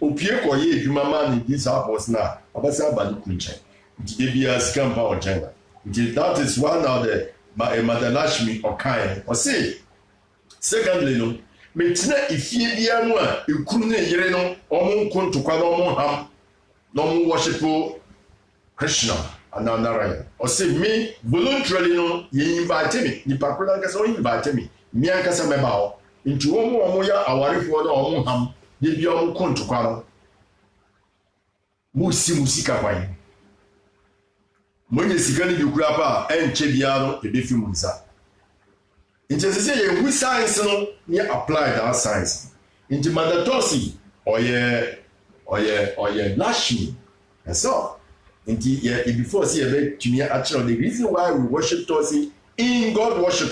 Opie koye edwuma ma ni this house na, obasa ba ni kunjen. Di bia scam pa o jenga. That is one of the Mother Lakshmi okai. O say secondly no metina ifie bia mu a ekuru na yire no omo nkontokwa no omo ham no omo worship Krishna ananara. O say me voluntarily no ye invite me ni pakula nkasa o invite me mi ankasa meba ho nti omo ya awarefo no omo ham de bia omo nkontokwa no musika kwan monye sika ni bikura pa enche bia no ebefi munsa. Into say we science no near apply that science. Into Mother Tosi or Lakshmi. And so into before see a to me actually the reason why we worship Tosi in God worship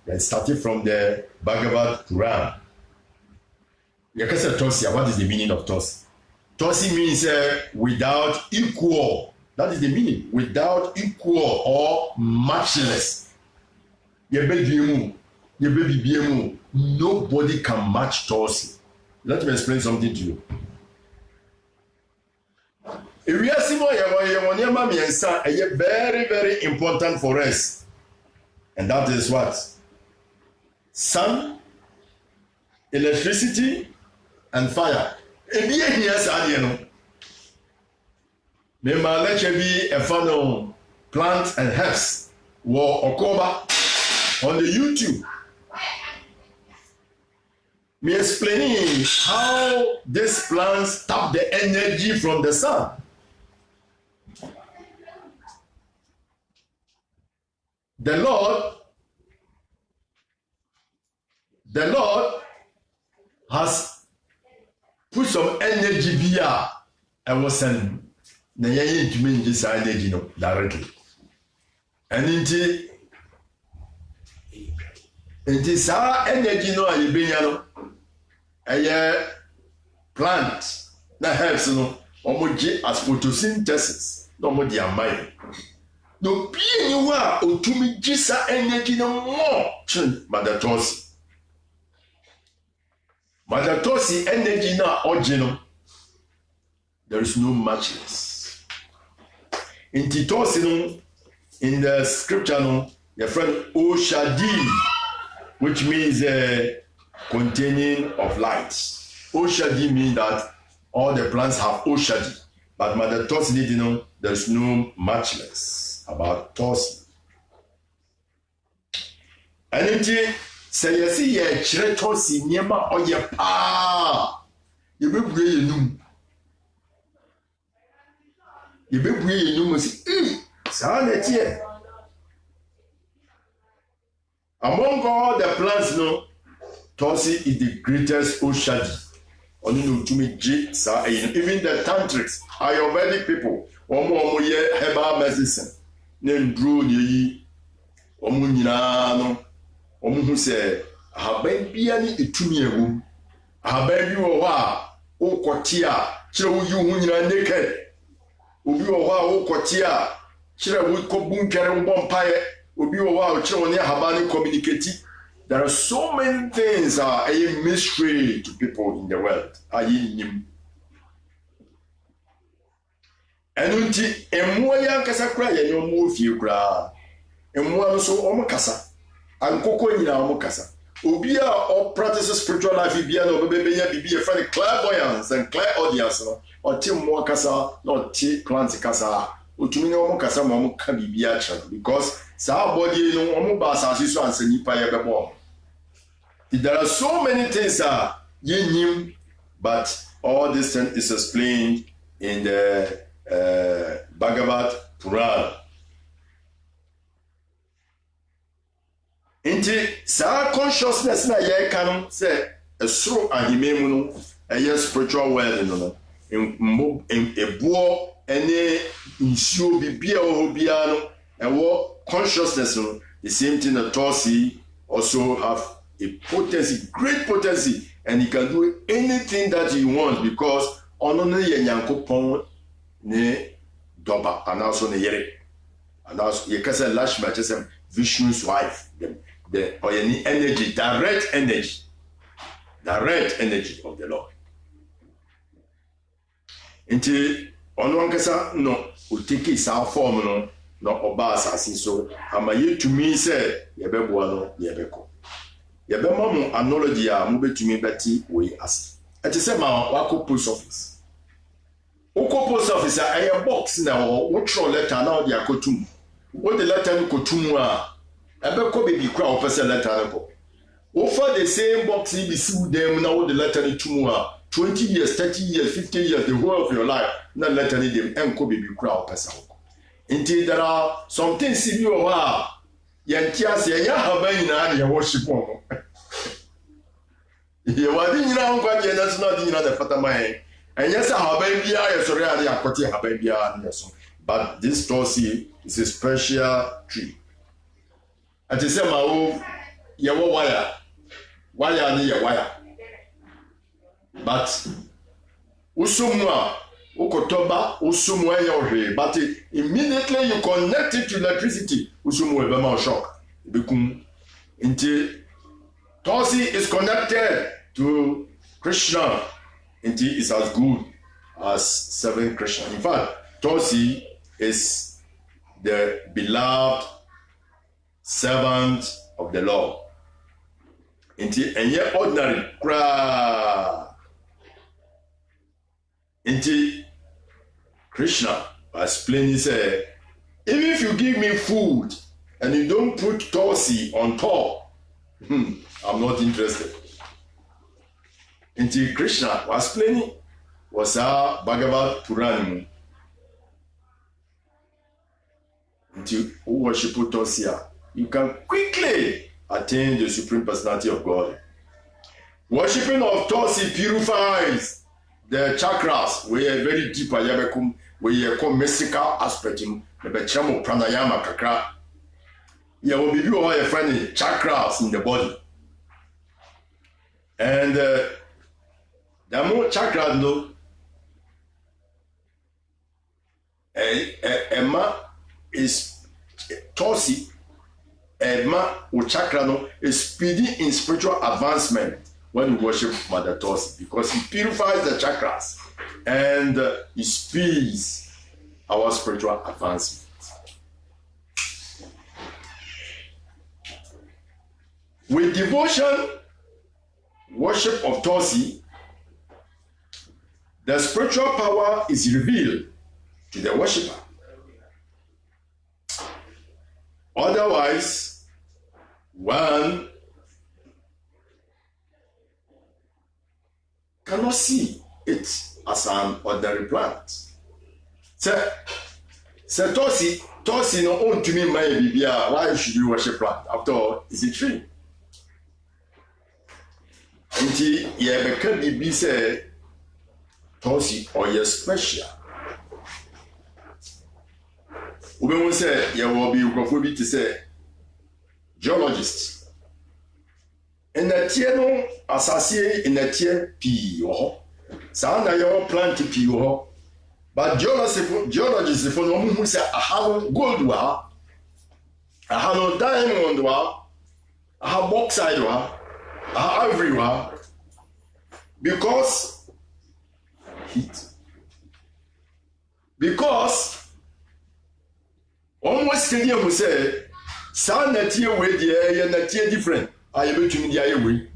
that started from the Bhagavad Purana. Yakasa Tosi, what is the meaning of Tosi? Tosi means without equal. That is the meaning. Without equal or matchless. Nobody can match Tosi. Let me explain something to you. If we are similar, very, very important for us. And that is what? Sun, electricity, and fire. If you yes, I know. May my lecture be a funnel plants and herbs war Okoba on the YouTube. Me explaining how these plants tap the energy from the sun. The Lord has put some energy via and was sent na yeye ntumi nji saa energy no directly. And nti saa energy no a yebenya no eye plant na herbs no omoje as photosynthesis no mo di amai. No pie ni wa otumi ji saa energy no mo chin Mother Tosi energy na oje no there is no matchless. In Titosi, in the scripture, your friend Oshadi, which means containing of light. Oshadi means that all the plants have Oshadi. But Mother Tosi didn't know there's no matchless about Tosi. And it say you see a chere Tosi niema oye pa. You be bring you. You be bring you say among all the plants, no, Tosi is the greatest Oshadi. Only no to me J. Even the tantrics, Ayurvedic people, omo ye herbal medicine. Nen drew ye omo nyina no. Omo hu say haban bia ni etumi ewu. Haban bi wo wa o kwoti a kire wo yu hu nyina naked. Obi wo wa o kwoti a kire wo ko bunkere wo mpae. Obi wo wa o kire wo ne haban communicate. There are so many things a mystery to people in the world. Ayinim. Enunti emwa ya nkasa kra ya nyomo fie kra. Emwa no so omo kasa. Ankoko nyina omo kasa. Obi a o practice spiritual life bia na obebebe ya bibi e friend clairvoyance and clairaudience no. O ti mo kasa no ti plant kasa. Otumi na omo kasa mo ka bibia cha because sa body no omo ba asase so ansa nipa ya bebo. There are so many things yenyim, but all this thing is explained in the Bhagavad Purana. Inti sa consciousness na ye kan say esro ahimemu no eye spiritual world no in ebuo ene nsuo bibia o bia no ewo consciousness no the same thing that Tosi also have a potency, great potency, and he can do anything that he wants because onone ye nyankopon ne doba and also ne yere and also ye kase Lashma just Vishnu's wife the or any energy direct energy of the Lord into ono nkasa no utiki sa form no oba asasi so amaye to me say ye beboa no ye beko ye be mo analogy a mo betumi beti we as e te se ma wako post office wako post office a box na wo throw letter na o dia kotum wo the letter no kotum a e be ko baby kra o pese letter no ko wo for the same box e be see them na wo the letter no tum a 20 years 30 years 50 years the whole of your life na letter ni dem enko baby kra o pese wo until there are some things in you yantias ya haba nyina na worship on ye wadi nyina nkwa je na so na nyina da fatama en yes haba bia ya sori ade akoti haba bia na so but this Tosi is a special tree at the same ma ye wo wire ni ye wire but usumwa ukotoba usumu eyohwe but immediately you connect it to electricity usumu ebe ma shock bekum nti Tosi is connected to Krishna nti is as good as serving Krishna. In fact, Tulsi is the beloved servant of the Lord. Inti enye ordinary kra. Inti Krishna was plainly said, even if you give me food and you don't put Tulsi on top, I'm not interested. Inti Krishna was plainly was our Bhagavad Puran. Inti who worship Tulsi, you can quickly attain the Supreme Personality of God. Worshipping of Tulsi purifies the chakras. We are very deep. We are called mystical aspect. We are pranayama kakra. Yeah, we will be all friendly chakras in the body. And the more chakras, no, Emma is Tulsi. Emma or chakra no, is speedy in spiritual advancement when you worship Mother Tulsi, because it purifies the chakras and it speeds our spiritual advancement. With devotion, worship of Tulsi, the spiritual power is revealed to the worshipper. Otherwise, one cannot see it as an ordinary plant. Say Tulsi no own to me my bibia. Why should you worship plant? After all, it's a tree. Inti ye beka bibi say Tulsi or ye special. Ube won say ye will be ukrofo to say geologist. In the tier no assassin in the tier P or sound your plant P or but geologists for no who say I have gold wa, I have no diamond wa, I have bauxite wa, I have everywhere because heat. Because almost stadium will say, sound that here way the air and that here different. I able to the air way.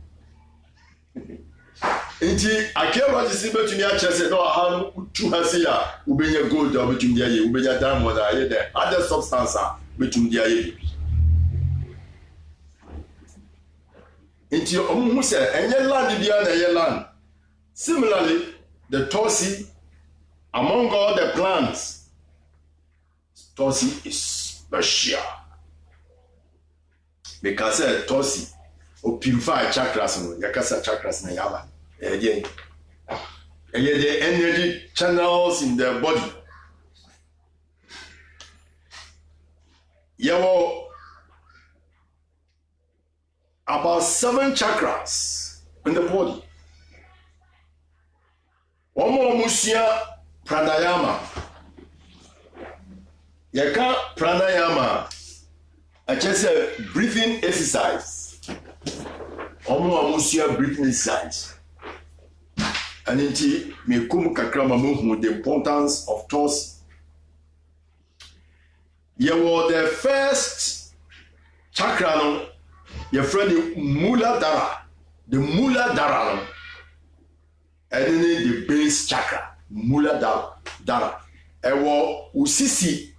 Inti archaeologists able to me actually no how to has here ubenya gold or between the air, ubenya diamond or the other substance between the air. Inti who say any land the other land. Similarly, the Tulsi among all the plants, Tulsi is special because Tulsi will purify chakras. Yakasa chakras na yaba. Again, the energy channels in the body. Yawo about 7 chakras in the body. One more musia pranayama. Yaka pranayama. I just say breathing exercise. One more musia breathing exercise. And inti me kum kakrama muhu the importance of Tulsi. You were the first chakra no. Your friend the Muladhara. The Muladhara. And then the base chakra, Muladhara. Ewo usisi,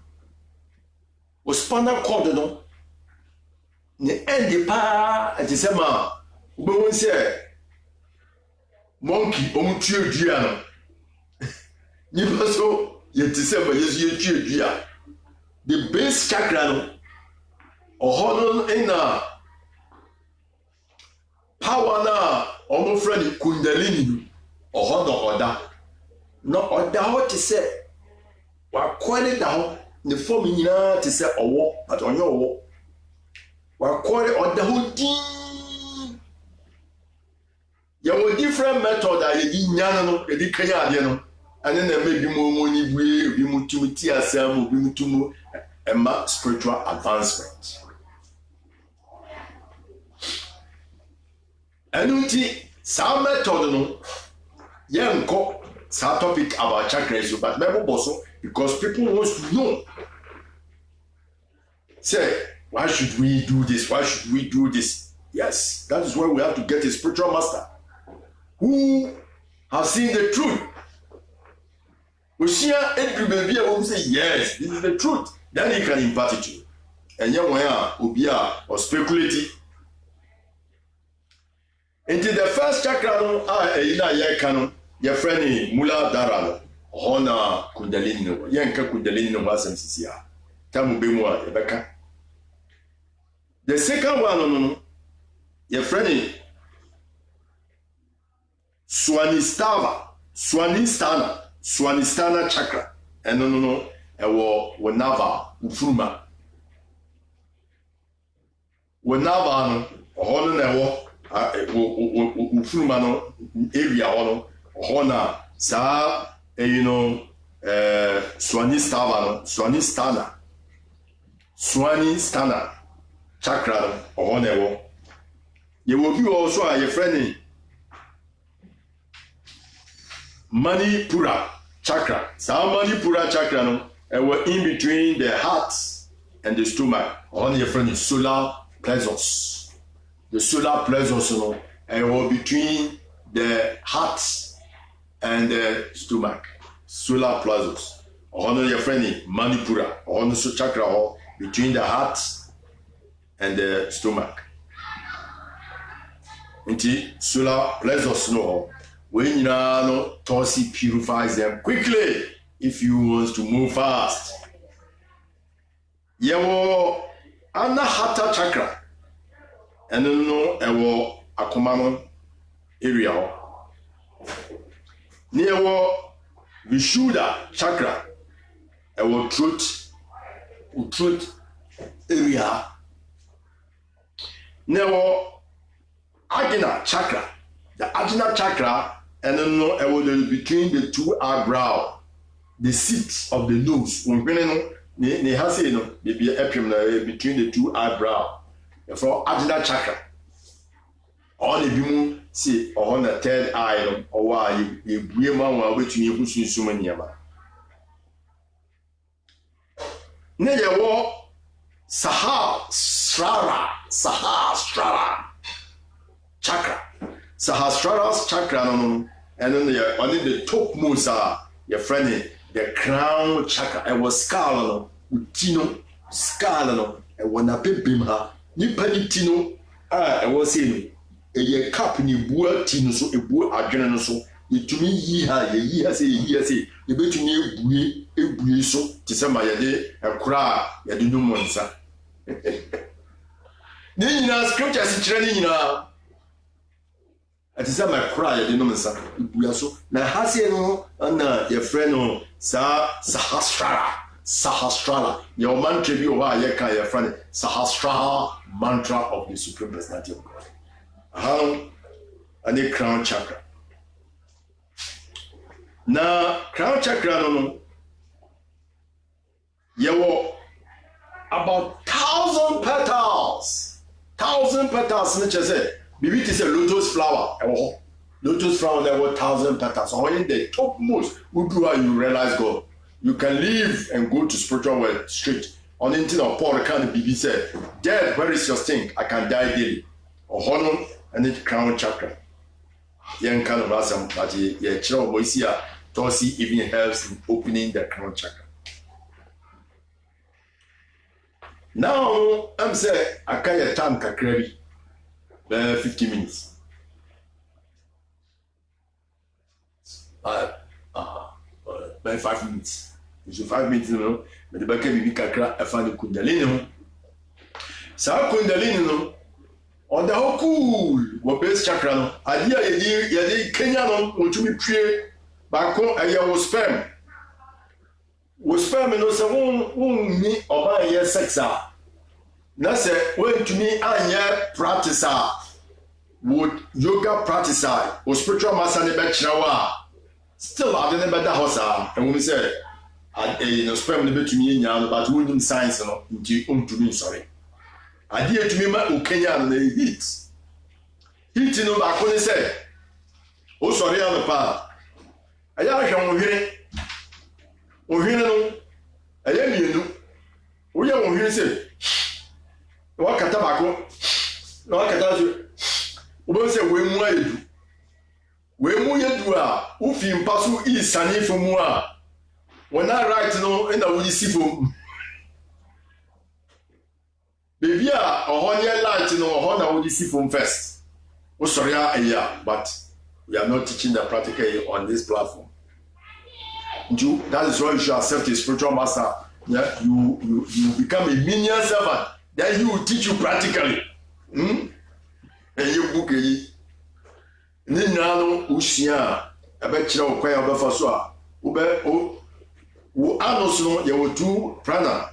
o spinal cord no. Ne end pa ati sema, ube won say monkey omutue dua no. Nipa so ye ti sema yesu ye tue dua. The base chakra no. Oho no ina power na omo friend kundalini. Oho no oda ho te se wa kwale da ho ne form nyina te se owo but onye owo wa kwale oda ho din ya wo different method that ye nyana no e di kanya ade no ane na me bi mo ni bue bi mutum ti asam bi mutum emma spiritual advancement anunti sa method no Yanko some topic about chakras, but maybe also because people want to know. Say, why should we do this? Why should we do this? Yes, that is why we have to get a spiritual master who has seen the truth. We share every baby who say, yes, this is the truth. Then he can impart it to you. And young one will be or speculative. Into the first chakra, your friend Mula Darano, Hona Kundalini, Yanka Kundalini was MCCA. Tamu Bemua, Rebecca. The second one, your friend Swanistana chakra. And no, Wanava, Ufuma. Wanava, Hona, Ufuma area, Hona, Sa, Swanistana chakra, Honewo. You will be also a friend Manipura chakra. Sa Manipura chakra, and we're in between the heart and the stomach. On your friend solar plexus. The solar plexus, and we're between the heart and the stomach. Solar plexus. On your friend Manipura. On the chakra, between the heart and the stomach. Inti solar plexus when you know Tosi purifies them quickly if you want to move fast. Yewo anahata chakra and no ewo akomano area. Newo Vishuddha chakra ewo truth area. Newo Ajna chakra. The Ajna chakra and then between the two eyebrows, the seat of the nose. They have said between the two eyebrows. Therefore, Ajna chakra. On the bimu see on the third eye or why you bring one which you push in so many yama. Never Sahasrara chakra. Sahasrara's chakra, and then only the topmost your friend, the crown chakra. I was scarlet, Utino, scarlet, and when I pip him, Nipani I was saying, a cup in a boor tino, so a boor adrenaline, so you to me, ye say, you bet me a bui so, to some my day, a cry, you do no monster. Then you know, scriptures is training now. At the time I cry, you know, we are so now has your friend Sahasrara, your mantra be over your friend Sahasrara mantra of the Supreme Personality of God. How and the crown chakra. Now, crown chakra, you about 1,000 petals. 1,000 petals, not just say. Maybe it is a lotus flower. Lotus flower, there were 1,000 petals. Only the topmost who do you realize God. You can leave and go to spiritual world straight. On the internet of Paul kind of BB said, death, where is your sting? I can die daily. Or honor and the crown chakra. Young kind of awesome, but yeah, Chiro Moisia, Tosi even helps in opening the crown chakra. Now, I'm saying, I can't time kakrebi. 50 minutes. By 5 minutes. So 5 minutes, but the back will be kakra. I find the Kundalini. So Kundalini, on the whole cool, what best chakra? Idea, yadi Kenya, want to be pure. Back home, I was sperm. Was sperm, and also won't me or buy a sexa. That's it. When to me, I practice would yoga practice or spiritual master in the still I didn't better house and we say I spend the bit to me now but wouldn't science into to me sorry. I did to me my Kenya and the heat. Heat I couldn't say. Oh sorry on the part. aya hwe ohwene no aya mienu wo ya ohwene se wa kata bako na wa kata so wo be se we mu ayedu we mu yedu a wo fi mpaso isane fomu a wona right no na wo yi sifom baby a ohonye light no ohona wo yi sifom first wo sorry a but we are not teaching the practical on this platform. That is why you should accept a spiritual master. Yeah, you become a minion servant. Then he will teach you practically. And you book a Ninano Usia, a bachelor of choir of Fasua, Ube O Anosno, there were two prana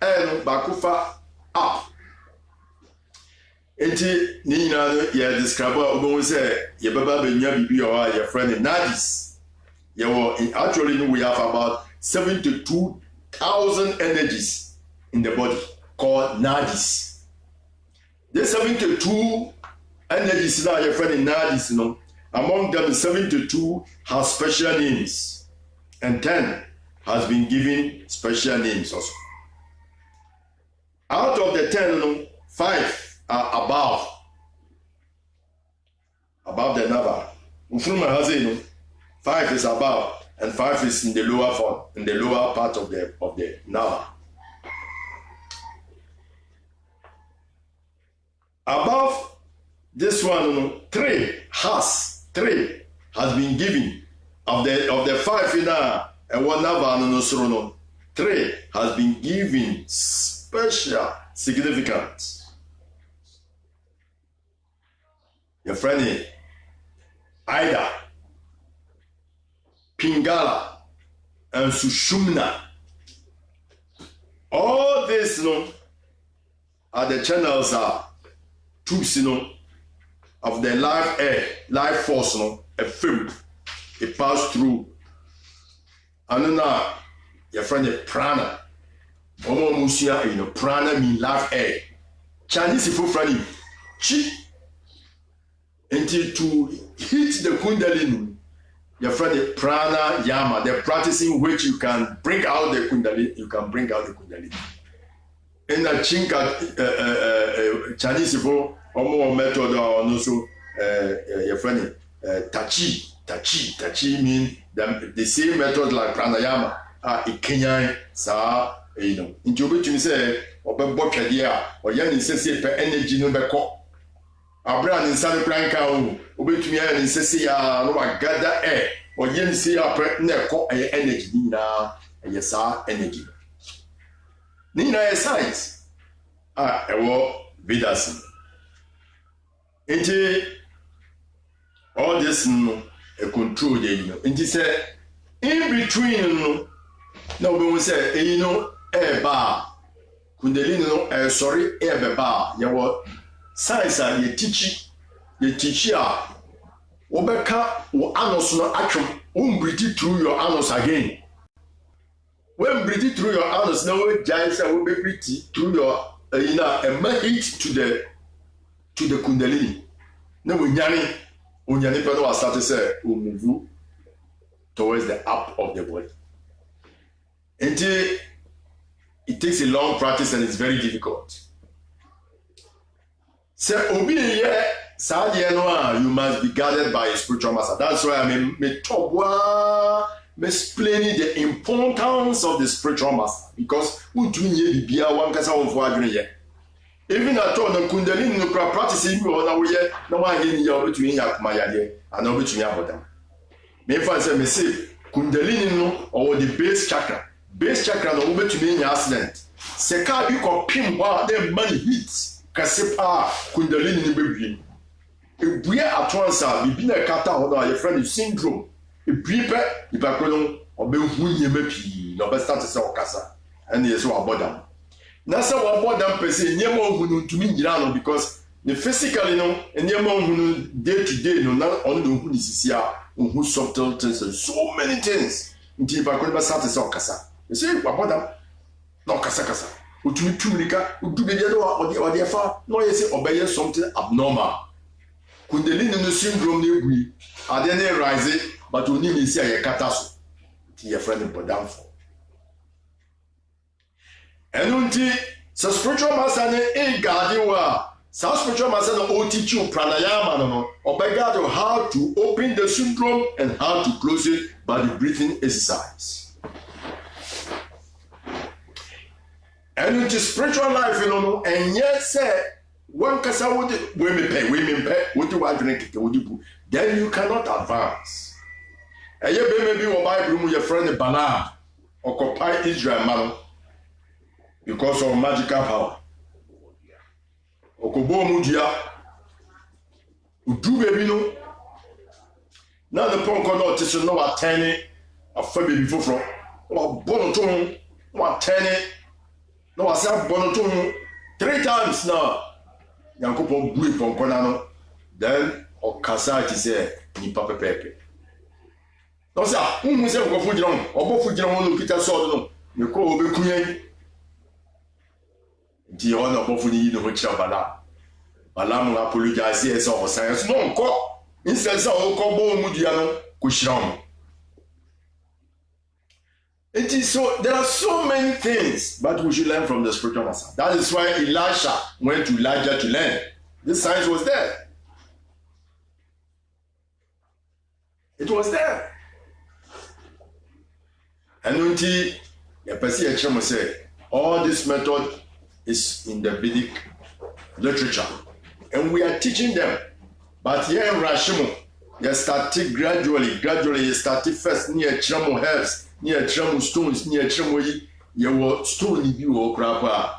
and Bakufa up. Enti Nina, ya describe what say, your baba be your friend in Nadis. Actually, we have about 72,000 energies in the body called nadis. The 72 energies that your friend in nadis, you know, among them 72 have special names, and 10 has been given special names also. Out of the 10, you know, 5 are above the number. You know, 5 is above, and 5 is in the lower form, in the lower part of the Nava. Above this one, 3 has been given of the 5 in and 1 Nava 3 has been given special significance. Your friend Ida, Pingala, and Sushumna. All these, you know, are the channels, tubes, you know, of the life air, life force, you know, a film. It passed through. And then now, your friend prana. Omo musia, you know, prana mean life air. Chinese people friend chi. Until to hit the kundalini. Your friend prana yama, the practicing which you can bring out the kundalini, In the chinka Chinese people, or method or also your friend tachi mean the same method like pranayama. Kenya sa you know. Into which you say or bebokadia or yan insensate energy no beko. Abraham in San Francisco, obetumi ya insesi ya no gather air or yen see ya neko energy na yesa energy. Nina science ewo vidas. Enti all this no a control dey you know. Enti say in between no na we say you know ba kundalini no sorry ba yawo science ye teach obeka wo anus no atwem breathe through your anus again. When breathe through your anus now we giant say we breathe through your heat to the kundalini. Now we nyani pe no start to say we move towards the up of the body. Until it takes a long practice and it's very difficult. So obi ye sadie no you must be guided by a spiritual master. That's why I'm explaining the importance of the spiritual master, because utunye bibia wan kasa won fo adwene ye. Even at all the kundalini no practicing we na we ye na wan ye ni ya obetumi ya kuma ya de ana obetumi aboda. Me fa say me say kundalini no or the base chakra no obetumi nya accident. Se ka bi ko pim wa de money hits. Kasepa kundalini ni bewie ebue atwansa bibi na kata ho na your friend syndrome ebue pe ibakrono obehu nyema pi na obesta te se okasa and yes wa bodam na se wa bodam pese nyema ohunu ntumi nyira no, because the physically no nyema ohunu day to day no na on do ohunu sisia ohunu subtle things and so many things nti ibakrono ba start te se okasa say wa bodam na okasa utumi tumrika udubede no ode fa no yesi obeye something abnormal. Kundalini no syndrome na egui ade na rise but only me say a kataso. Your friend in Bodamfo. And until so spiritual master ne guardian some spiritual master no teach you pranayama no or by God how to open the syndrome and how to close it by the breathing exercise. And into spiritual life, you know, and yet say one kasa would women pay, what do I drink it? Then you cannot advance. And you maybe your Bible your friend Balaam occupy Israel man because of magical power. Okobo mudia udu baby no. Now the punk not to know what turning a baby from or bonoton what turning. No, I said bonoton 3 times now. Yankopon bui ponkonano. Then okasa ti say nipa pepepe. No sir, who say go fujiron, obo fujiron no Peter sword no. Me ko obekunye. Di ona obo funi no chira bala. Bala mo apologize e so science no nko. Instead say o ko bo mu dia no ko shiran. It is so there are so many things, but we should learn from the spiritual master. That is why Elisha went to Elijah to learn. This science was there. It was there. And until the person say all this method is in the Vedic literature, and we are teaching them. But here in Rashimo, you started gradually. You started first near Chamo herbs. Near Chamo stones, near Chamo, you were stone you or crapper.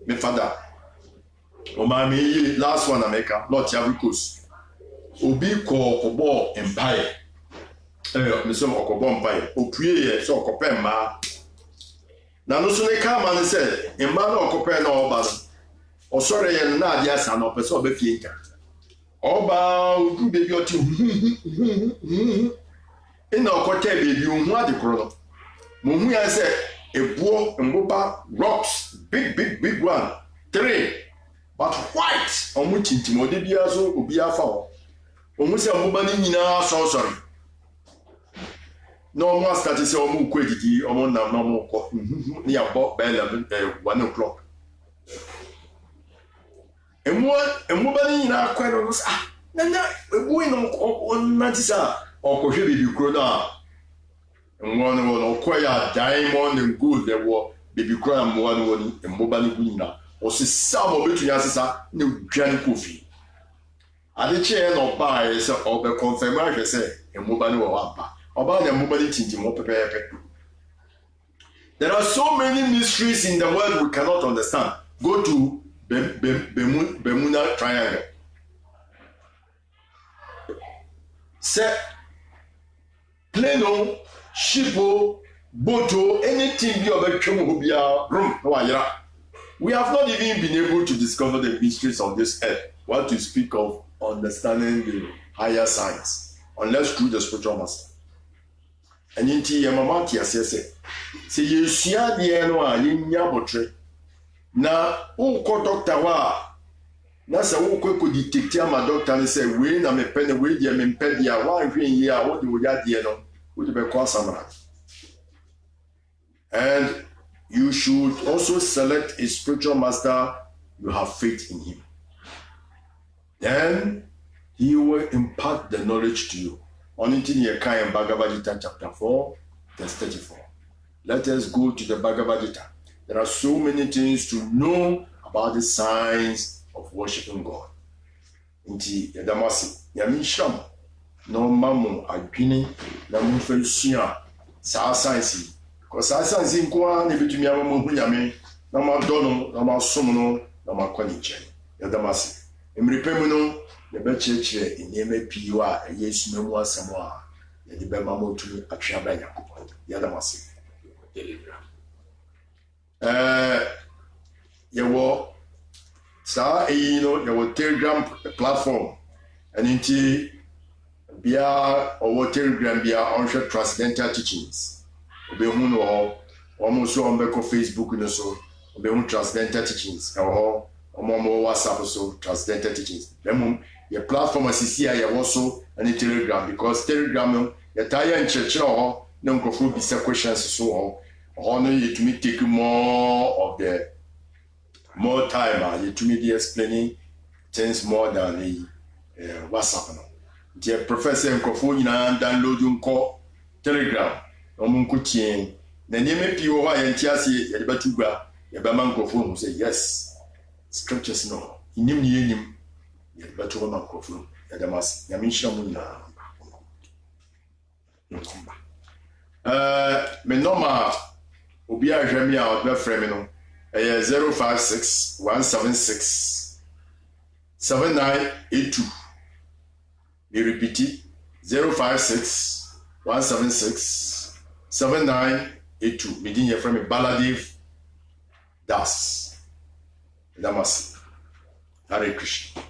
My father. O mammy, last one America, not Yavikos. Obi call Obo Empire. Miss Okobo Empire. O pray, so Copema. Now, no sooner come and say, in man or Copena or Bas. Or sorry, and Nadia son of a sober flinker. Oba, do baby or two. In our cote baby, you want the chrono. Mumu said a boar and boba rocks, big one, 3, but white on which in Timodibiazo will be a foul. Almost a mobani so sorry. No more status or more quantity or more normal near Bob Bell 1 o'clock. And mobani in our quarrels, Nana, a boy on Matisa or Koshi Crona. And one will acquire diamond and gold. There were baby cram one and mobile winner. Or see some of it to answer new Jan Kofi. At the chair no buy or the confirmation say a mobile or about the mobile tinting more prepare. There are so many mysteries in the world we cannot understand. Go to Bermuda Triangle. Say Plano. Shipo, Boto, anything you have room. We have not even been able to discover the mysteries of this earth. What to speak of understanding the higher science, unless through the spiritual master. And in Tia Mamati says, say you see the annual in Yabotre. Now, who call Doctor Wa? Nasa who could detect my doctor and say, we na me penny with them in Pedia, 1 green year, what do we got the end? And you should also select a spiritual master you have faith in him. Then he will impart the knowledge to you. On Yekai and Bhagavad Gita chapter 4, verse 34. Let us go to the Bhagavad Gita. There are so many things to know about the science of worshiping God. Inti Yadamasi, Yamisham. No mamu adwini na mfa sua saa science ko saa science nko na betumi amamu hu nyame na ma dono na ma som no na ma kwani chen ya damase emrepemu no ya be chirechire enyeme piwa yesu memu asemo a ya de be ma motu atwa ba yakopon ya damase yawo saa no yawo Telegram platform and inti Bia or Telegram Bia onshore transcendental teachings. Obehu no almost on Beko Facebook no so obehu transcendental teachings. Or more WhatsApp so transcendental teachings. Then your platform as ya also and Telegram because Telegram yɛtaa yɛ nkyerɛkyerɛ hɔ na nkurɔfoɔ bisa questions so hɔ no yɛtumi take more time yɛtumi de explaining things more than WhatsApp no nti professor nkurɔfoɔ nyinaa download nkɔ Telegram ɔmo nkɔ tie na nneɛma pii wɔ hɔ a yɛnte ase yɛde bɛto gua yɛbɛma nkurɔfoɔ hu sɛ yes scriptures no inim ne yɛnim yɛde bɛto hɔ ma nkurɔfoɔ yɛde ma ase nyame nhyira mu nyinaa me normal obi a hwɛ me a ɔbɛfrɛ me no ɛyɛ 056 176 7982 me repeat 056 176 7982 me din yɛfrɛ me Baladev Das Damasi Hare Krishna.